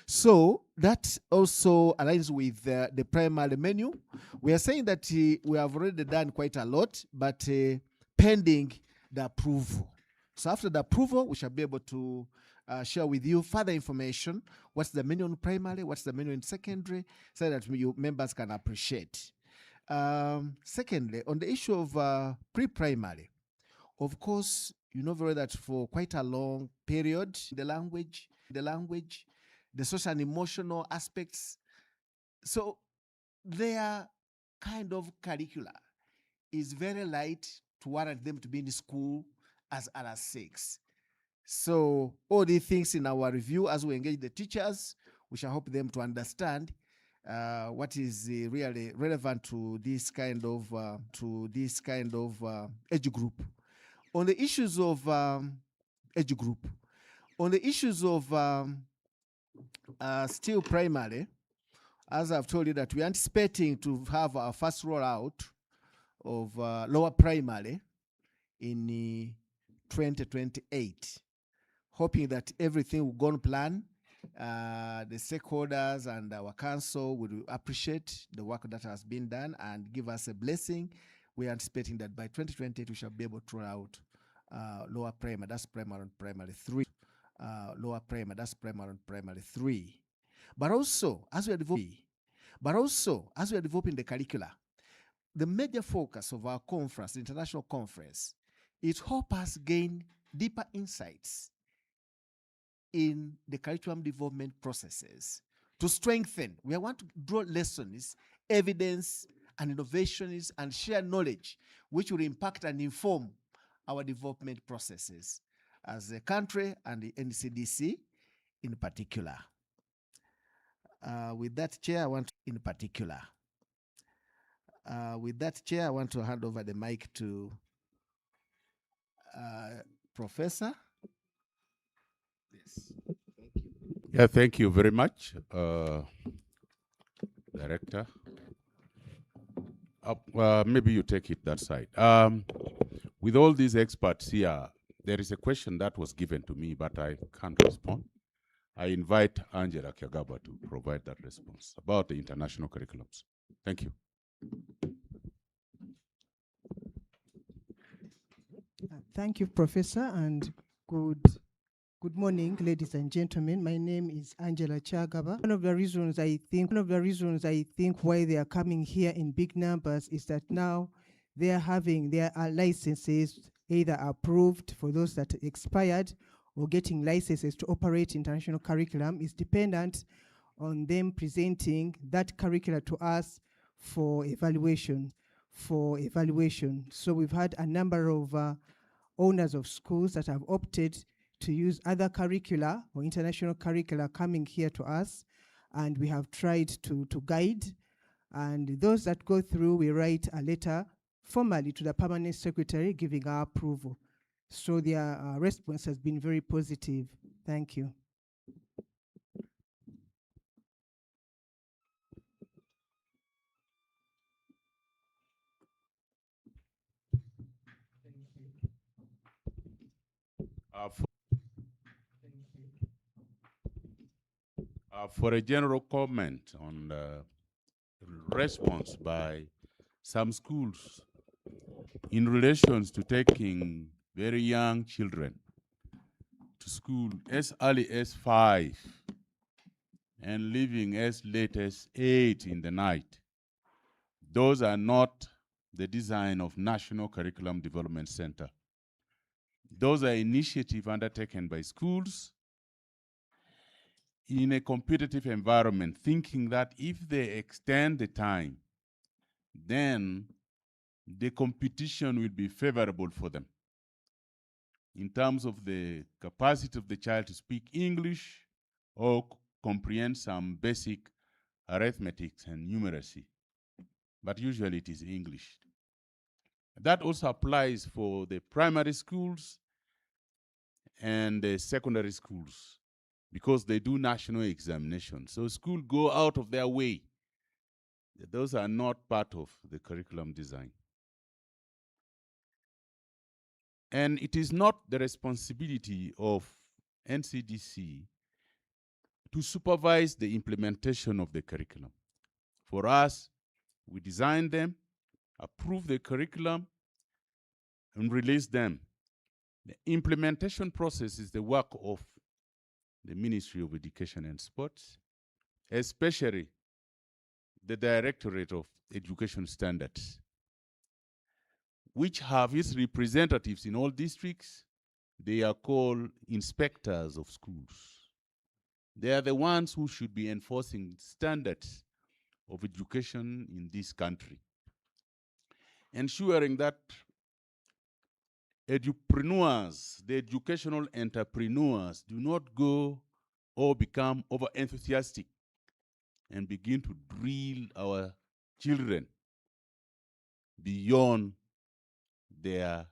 So that also aligns with the primary menu. We are saying that we have already done quite a lot, but pending the approval. So after the approval, we shall be able to share with you further information. What's the menu in primary? What's the menu in secondary? So that you members can appreciate. Secondly, on the issue of pre-primary, of course, you know very well that for quite a long period, the language, the social and emotional aspects, so their kind of curricula is very light to warrant them to be in school as RS6. So all these things in our review, as we engage the teachers, we shall help them to understand what is really relevant to this kind of age group. On the issues of age group, on the issues of still primary, as I've told you that we're anticipating to have our first rollout of lower primary in 2028, hoping that everything will go on plan. The stakeholders and our council will appreciate the work that has been done and give us a blessing. We're anticipating that by 2028 we shall be able to roll out lower primary, that's primary and primary 3. Lower primary, that's primary and primary 3. But also, as we are developing the curricula, the major focus of our conference, the international conference, is help us gain deeper insights in the curriculum development processes to strengthen. We want to draw lessons, evidence, and innovations, and share knowledge which will impact and inform our development processes as a country and the NCDC in particular. With that, Chair, I want to hand over the mic to Professor. Yes. Thank you. Yeah, thank you very much, Director. Maybe you take it that side. With all these experts here, there is a question that was given to me, but I can't respond. I invite Angela Kiagaba to provide that response about the international curriculums. Thank you. Thank you, Professor, and good morning, ladies and gentlemen. My name is Angela Chagaba. One of the reasons I think why they are coming here in big numbers is that now they are having their licenses either approved for those that expired or getting licenses to operate international curriculum is dependent on them presenting that curricula to us for evaluation. So we've had a number of owners of schools that have opted to use other curricula or international curricula coming here to us, and we have tried to guide. And those that go through, we write a letter formally to the permanent secretary giving our approval. So their response has been very positive. Thank you. For a general comment on the response by some schools in relations to taking very young children to school as early as 5 and leaving as late as 8 in the night. Those are not the design of National Curriculum Development Center. Those are initiatives undertaken by schools in a competitive environment, thinking that if they extend the time, then the competition will be favorable for them in terms of the capacity of the child to speak English or comprehend some basic arithmetic and numeracy. but usually it is English. That also applies for the primary schools and the secondary schools because they do national examinations. So school go out of their way. Those are not part of the curriculum design. And it is not the responsibility of NCDC to supervise the implementation of the curriculum. For us, we design them, approve the curriculum, and release them. The implementation process is the work of the Ministry of Education and Sports, especially the Directorate of Education Standards, which have its representatives in all districts. They are called inspectors of schools. They are the ones who should be enforcing standards of education in this country, ensuring that edupreneurs, the educational entrepreneurs, do not go or become over-enthusiastic and begin to drill our children beyond their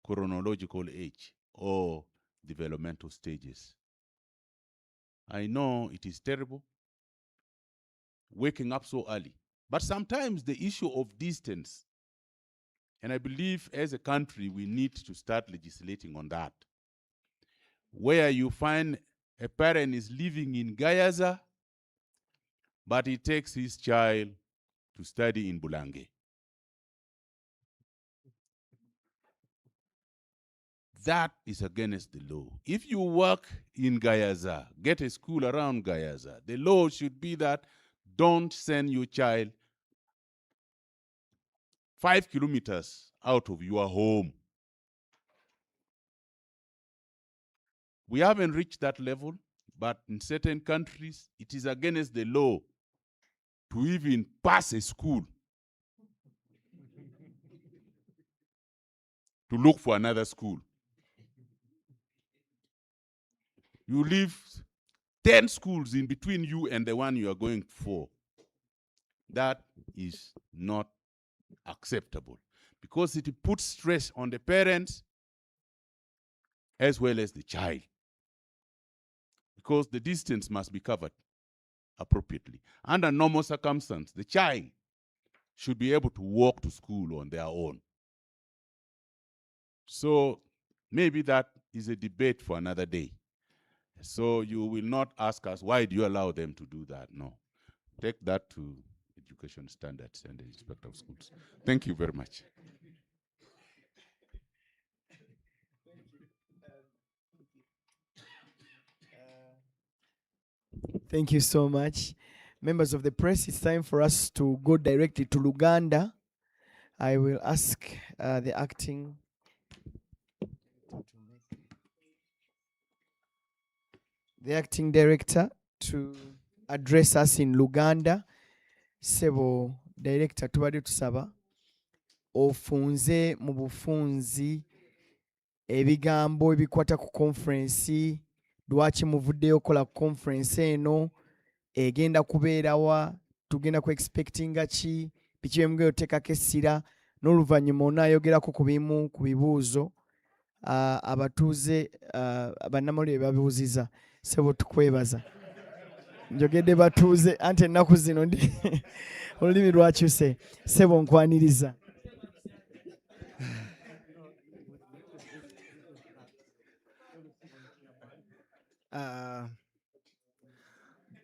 chronological age or developmental stages. I know it is terrible waking up so early, but sometimes the issue of distance, and I believe as a country we need to start legislating on that, where you find a parent is living in Gayaza, but he takes his child to study in Bulange. That is against the law. If you work in Gayaza, get a school around Gayaza, the law should be that don't send your child 5 kilometers out of your home. We haven't reached that level, but in certain countries, it is against the law to even pass a school to look for another school. You leave 10 schools in between you and the one you are going for. That is not acceptable because it puts stress on the parents as well as the child, because the distance must be covered appropriately. Under normal circumstances, the child should be able to walk to school on their own. So maybe that is a debate for another day. So you will not ask us, why do you allow them to do that? No. Take that to education standards and the inspector of schools. Thank you very much. Thank you so much. Members of the press, it's time for us to go directly to Luganda. I will ask the acting director to address us in Luganda. Sebo director tubadde tusaba ofunze mu bufunzi ebigambo ebikwata ku conference, lwaki muvuddeyo okola conference eno, egenda kubeerawa, tugenda ku expectinga ki, biki byemugenda oteekako essira, n'oluvannyuma onaayogerako ku bimu ku bibuuzo abatuuze bannamawulire babibuuziza. Sebo tukwebaza. Njogedde batuuze anti ennaku zino ndi olulimi lwakyuse. Sebo nkwaniriza.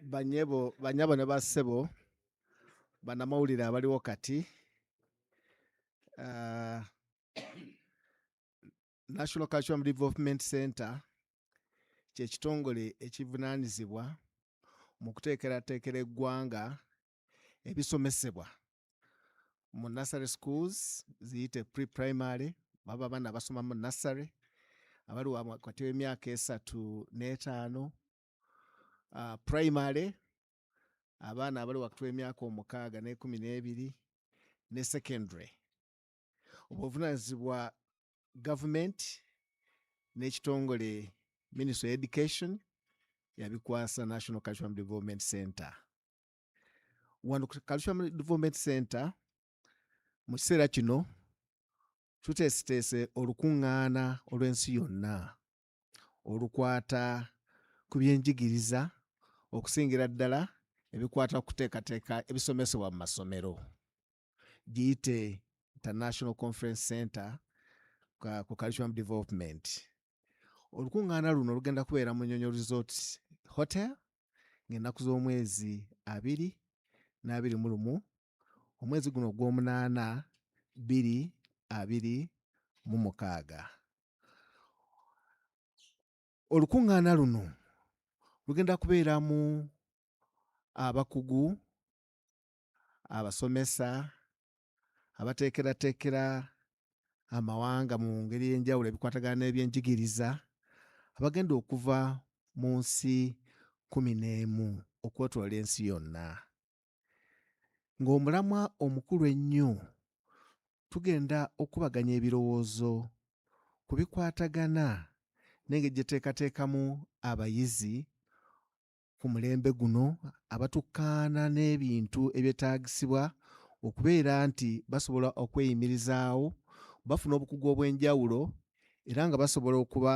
Banyabo ne bassebo bannamawulire abaliwo kati, National Curriculum Development Center kye kitongole ekivunaanyizibwa mu kuteekerateekera eggwanga ebisomesebwa mu nursery schools, ziyite pre-primary, baba abaana abasoma mu nursery abali wakati w'emyaka 3 n'etaano, primary abaana abali wakati w'emyaka 6 ne 12, ne secondary. Obuvunaanyizibwa government n'ekitongole Ministry of Education yabikwasa National Curriculum Development Center. Wano ku Curriculum Development Center mu kiseera kino tuteesiteese olukuŋŋaana olw'ensi yonna olukwata ku byenjigiriza okusingira ddala ebikwata ku kuteekateeka ebisomesebwa mu masomero giyite International Conference Center ku Curriculum Development. Olukuŋŋaana luno lugenda kubeera mu Nnyonyo Resort Hotel ng'ennaku z'omwezi 20/21 omwezi guno gw'omunaana 2026. Olukuŋŋaana luno lugenda kubeeramu abakugu, abasomesa, abateekerateekera amawanga mu ngeri y'enjawulo ebikwatagana n'ebyenjigiriza abagenda okuva mu nsi 11 okwetooloola ensi yonna. Ng'omulamwa omukulu ennyo tugenda okubaganya ebirowoozo ku bikwatagana n'engeri gye teekateekamu abayizi ku mulembe guno abatukkaana n'ebintu ebyetaagisibwa okubeera nti basobola okweyimirizaawo, bafuna obukugu obw'enjawulo era nga basobola okuba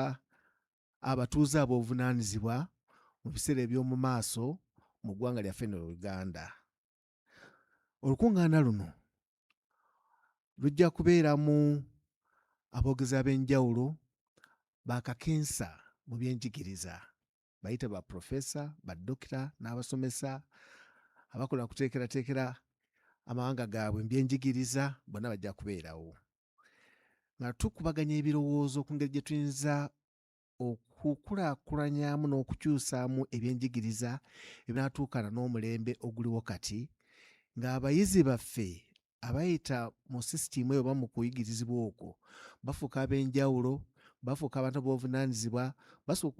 abatuuze ab'obuvunaanyizibwa mu biseera eby'omu maaso mu ggwanga lyaffe lino Uganda. Olukuŋŋaana luno lujja kubeeramu aboogezi ab'enjawulo bakakensa mu byenjigiriza bayita ba profesa, baddokita n'abasomesa abakola kuteekerateekera amawanga gaabwe mu byenjigiriza bonna bajja kubeerawo nga tukubaganya ebirowoozo ku ngeri gye tuyinza okukulaakulanyamu n'okukyusaamu ebyenjigiriza ebinaatuukana n'omulembe oguliwo kati ng'abayizi baffe abayita mu sisitimu eyo oba mu kuyigirizibwa okwo bafuuka ab'enjawulo, bafuuka abantu b'obuvunaanyizibwa,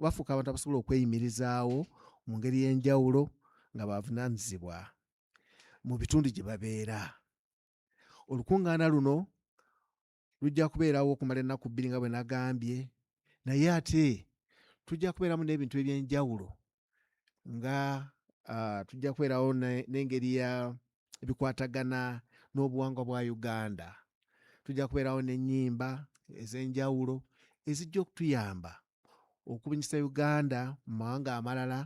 bafuuka abantu abasobola okweyimirizaawo mu ngeri y'enjawulo nga bavunaanyizibwa mu bitundu gye babeera. Olukuŋŋaana luno lujja kubeerawo okumala ennaku 2 nga bwe nagambye, naye ate tujja kubeeramu n'ebintu eby'enjawulo nga tujja kubeerawo n'engeri ebikwatagana n'obuwangwa bwa Uganda. Tujja kubeerawo n'ennyimba ez'enjawulo ezijja okutuyamba okubunyisa Uganda mu mawanga amalala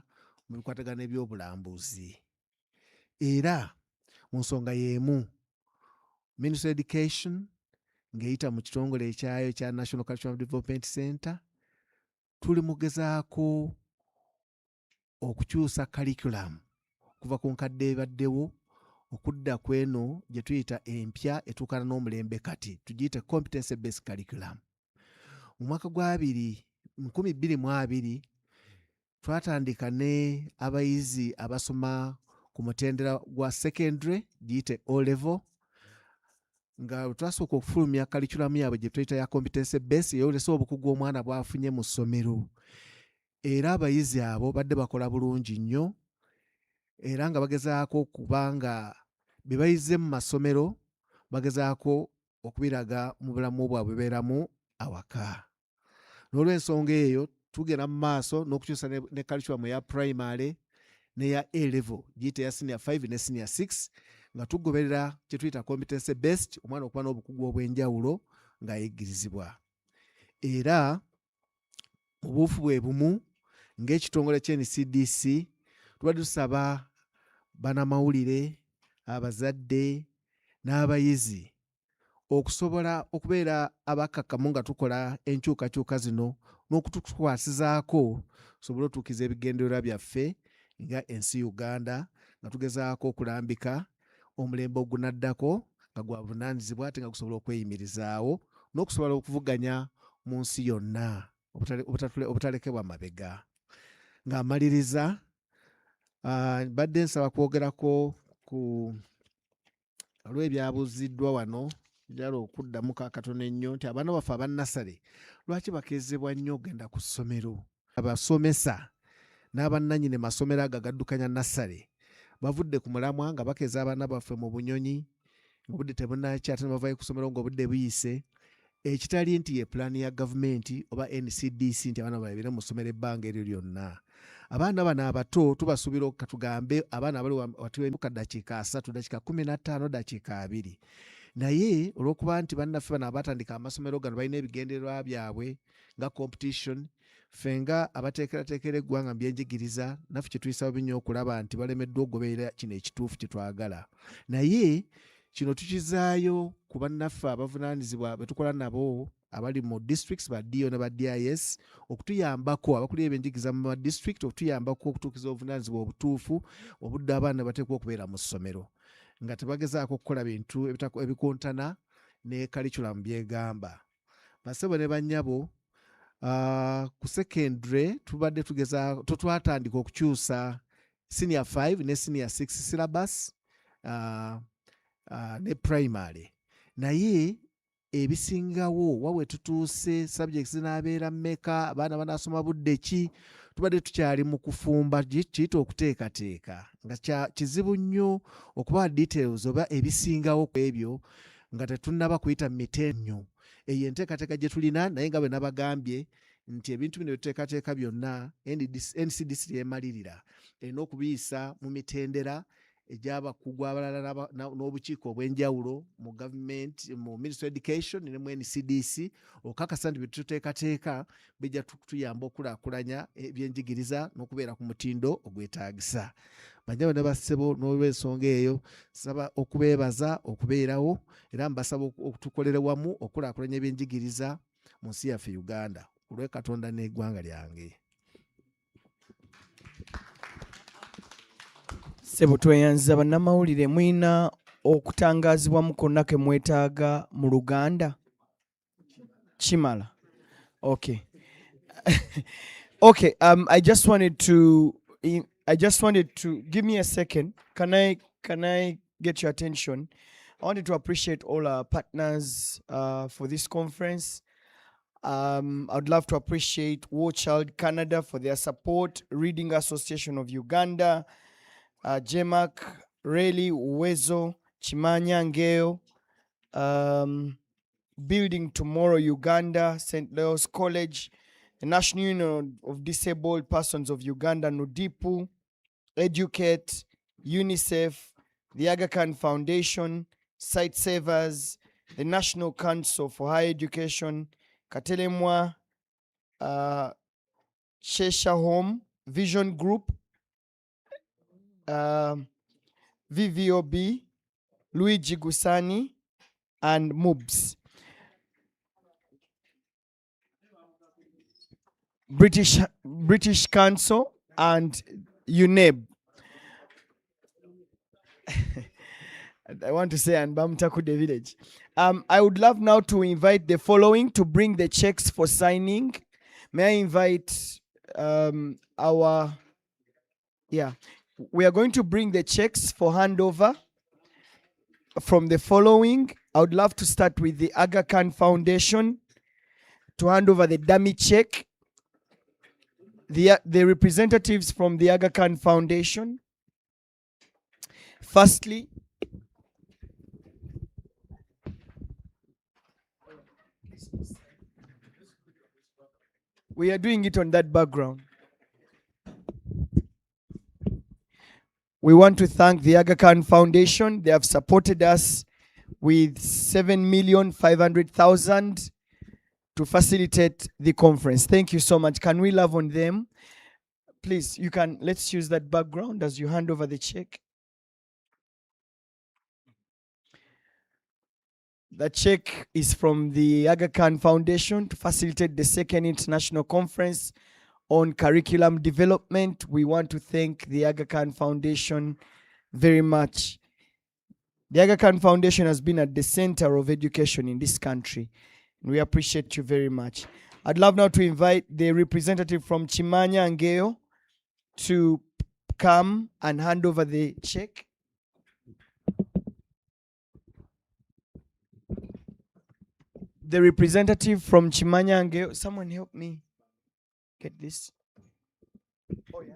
mu bikwatagana n'ebyobulambuzi. Era mu nsonga y'emu Ministry of Education ng'eyita mu kitongole ekyayo ekya National Curriculum Development Center tuli mugezaako okukyusa curriculum kuva ku nkadde ebaddewo okudda ku eno gye tuyita empya etuukana n'omulembe kati tugiyite competence based curriculum. Mu mwaka gwa 2020 twatandika ne abayizi abasoma ku mutendera gwa secondary giyite O level nga twasooka okufulumya curriculum yaabwe gye tuyita ya competence based eyolesa obukugu omwana bwafunye mu ssomero. Era abayizi abo badde bakola bulungi nnyo era nga bagezaako okuba nga bye bayize mu masomero bagezaako okubiraga mu bulamu bwabwe beeramu awaka. N'olw'ensonga eyo tugenda mu maaso n'okukyusa ne curriculum ya primary n'eya A level giyite ya senior 5 ne senior 6 nga tugoberera kye tuyita competence based omwana okuba n'obukugu obw'enjawulo ng'ayigirizibwa. Era mu buufu bwe bumu ng'ekitongole ky'NCDC tubadde tusaba bannamawulire, abazadde n'abayizi okusobola okubeera abakkakkamu nga tukola enkyukakyuka zino n'okutukwasizaako tusobole otuukiza ebigendererwa byaffe nga ensi Uganda nga tugezaako okulambika omulembe ogunaddako nga gwa buvunaanyizibwa ate nga gusobola okweyimirizaawo n'okusobola okuvuganya mu nsi yonna obutalekebwa mabega. Ng'amaliriza badde nsaba kwogerako ku olw'ebyabuuziddwa wano njala okuddamu kakatono ennyo nti abaana baffe abannasale lwaki bakezebwa nnyo ogenda ku ssomero. Abasomesa n'abannannyini masomero ago agaddukanya nasale bavudde ku mulamwa nga bakeza abaana baffe mu bunyonyi ng'obudde tebunnakya ate ne bavayo ku ssomero ng'obudde buyise, ekitali nti ye pulaani ya gavumenti oba NCDC nti abaana babeere mu ssomero ebbanga eryo lyonna. Abaana bano abato tubasuubira katugambe abaana abali wati ka dakiika 3, dakiika 15, dakiika 2 naye olw'okuba nti bannaffe bano abatandika amasomero gano balina ebigendererwa byabwe nga competition, ffe nga abateekerateekera eggwanga mu byenjigiriza naffe kye tuyisa bubi nnyo okulaba nti balemeddwa okugoberera kino ekituufu kye twagala. Naye kino tukizaayo ku bannaffe abavunaanyizibwa be tukola nabo abali mu districts ba DO ne ba DIS okutuyambako abakulira ebyenjigiriza mu district okutuyambako okutuukiza obuvunaanyizibwa obutuufu obudde abaana bateekwa okubeera mu ssomero nga tebagezaako okukola bintu ebikontana ne curriculum byegamba. Basebo ne bannyabo, ku secondary tubadde twatandika okukyusa senior 5 ne senior 6 syllabus ne primary, naye ebisingawo wawe tutuuse subjects zinaabeera mmeka, abaana banaasoma budde ki, tubadde tukyali mu kufumba kiyita okuteekateeka nga kizibu nnyo okuba details oba ebisingawo ku ebyo nga tetunnaba kuyita mu mitenyo. Eyo enteekateeka gye tulina, naye nga bwe nabagambye nti ebintu bino byetuteekateeka byonna NCDC yemalirira erina okubiyisa mu mitendera egy'abakugu abalala n'obukiiko obw'enjawulo mu gavumenti, mu Ministry of Education ne mu NCDC okakasa nti byetuteekateeka bijja tuyamba okulaakulanya ebyenjigiriza n'okubeera ku mutindo ogwetaagisa. Banjabo ne bassebo n'olw'ensonga eyo saba okubeebaza okubeerawo era mbasaba okutukolera wamu okulaakulanya ebyenjigiriza mu nsi yaffe Uganda olw'e Katonda n'eggwanga lyange. Sebo tweyanziza bannamawulire, mwina okutangaazibwamu konna ke mwetaaga mu Luganda? Kimala. Okay. Okay, I just wanted to give me a second. Can I get your attention? I wanted to appreciate all our partners for this conference. I'd love to appreciate War Child Canada for their support, Reading Association of Uganda, JMAC, Reli, Uwezo, Chimanya Ngeo, Building Tomorrow Uganda, St. Leo's College, the National Union of Disabled Persons of Uganda, Nudipu, Educate, UNICEF, the Aga Khan Foundation, Site Savers, the National Council for Higher Education, Katelemwa, Shesha Home, Vision Group, VVOB, Luigi Gusani, and MUBS. British Council and UNEB. I want to say and Bamtakude Village. I would love now to invite the following to bring the checks for signing. May I invite we are going to bring the checks for handover from the following. I would love to start with the Aga Khan Foundation to hand over the dummy check. The representatives from the Aga Khan Foundation. Firstly, we are doing it on that background. We want to thank the Aga Khan Foundation. They have supported us with 7,500,000 to facilitate the conference. Thank you so much. Can we love on them? Please, let's use that background as you hand over the check. The check is from the Aga Khan Foundation to facilitate the second international conference on curriculum development. We want to thank the Aga Khan Foundation very much. The Aga Khan Foundation has been at the center of education in this country. We appreciate you very much. I'd love now to invite the representative from Chimanya Ngeo to come and hand over the check. The representative from Chimanya Ngeo, someone help me get this. Oh yeah.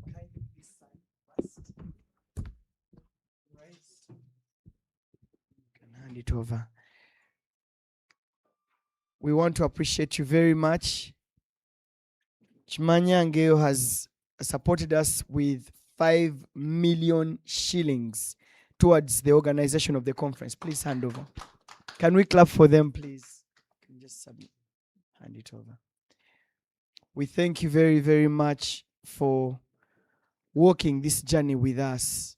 Kindly please sign first. Right. Can hand it over. We want to appreciate you very much. Chimanya Ngeo has supported us with 5 million shillings towards the organization of the conference. Please hand over. Can we clap for them, please? Can you just hand it over. We thank you very, very much for walking this journey with us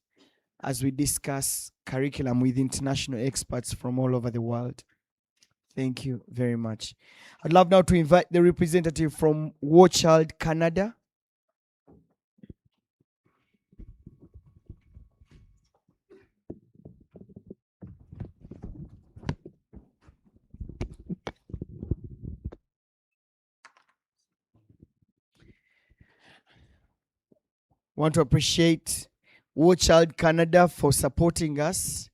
as we discuss curriculum with international experts from all over the world. Thank you very much. I'd love now to invite the representative from War Child Canada. Want to appreciate War Child Canada for supporting us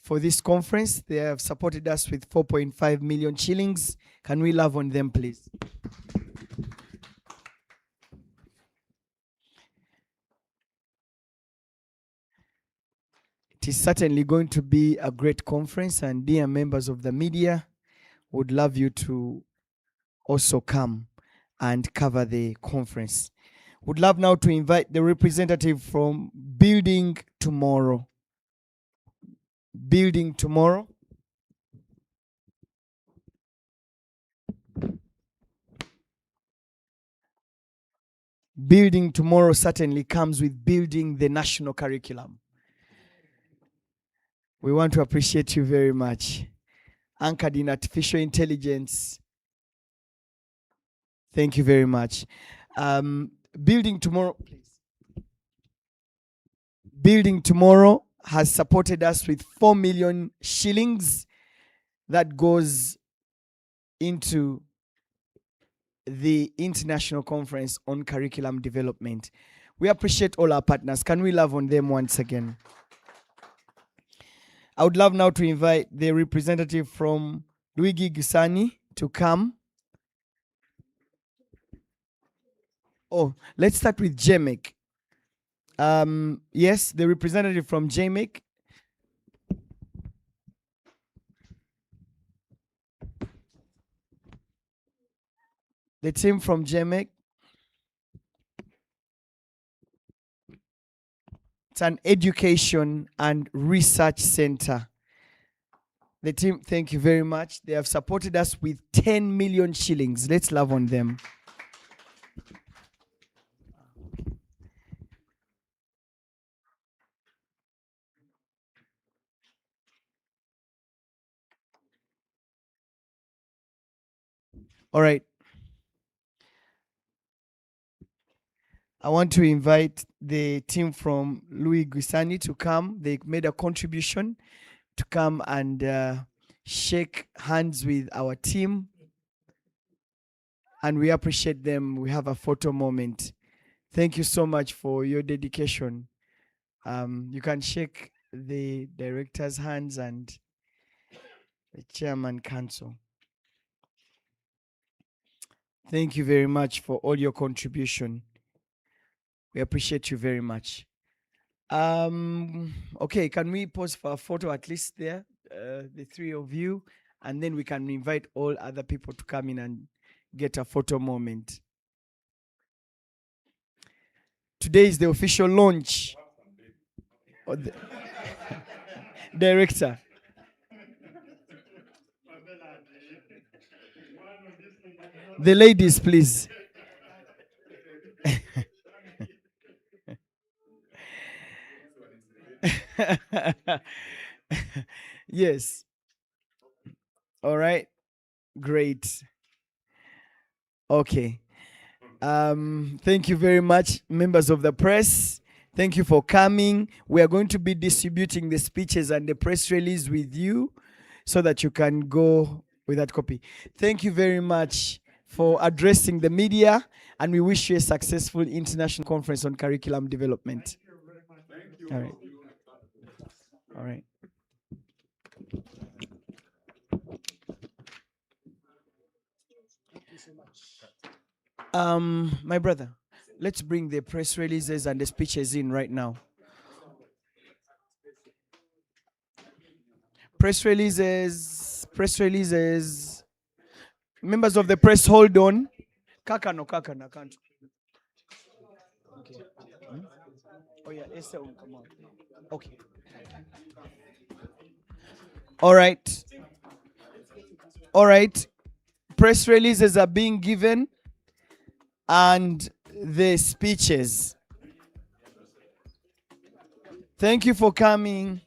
for this conference. They have supported us with 4.5 million shillings. Can we love on them, please? It is certainly going to be a great conference, and dear members of the media, would love you to also come and cover the conference. Would love now to invite the representative from Building Tomorrow. Building Tomorrow. Building Tomorrow certainly comes with building the national curriculum. We want to appreciate you very much. Anchored in artificial intelligence. Thank you very much. Building Tomorrow, please. Building Tomorrow has supported us with 4 million shillings that goes into the International Conference on Curriculum Development. We appreciate all our partners. Can we love on them once again? I would love now to invite the representative from Luigi Gisani to come. Oh, let's start with JMEC. Yes, the representative from JMEC. The team from JMEC. It's an education and research center. The team, thank you very much. They have supported us with 10 million shillings. Let's love on them. All right. I want to invite the team from Louis Guisani to come. They made a contribution to come and shake hands with our team. And we appreciate them. We have a photo moment. Thank you so much for your dedication. You can shake the director's hands and the chairman council. Thank you very much for all your contribution. We appreciate you very much. Okay, can we pause for a photo at least there, the three of you, and then we can invite all other people to come in and get a photo moment. Today is the official launch of the director. The ladies, please. Yes. All right. Great. Okay. Thank you very much, members of the press. Thank you for coming. We are going to be distributing the speeches and the press release with you so that you can go with that copy. Thank you very much for addressing the media, and we wish you a successful international conference on curriculum development. All right. All right. My brother, let's bring the press releases and the speeches in right now. Press releases. Members of the press, hold on. Kakano, I can't. Okay. Oh yeah, Esther will come out. Okay. All right. All right. Press releases are being given and the speeches. Thank you for coming.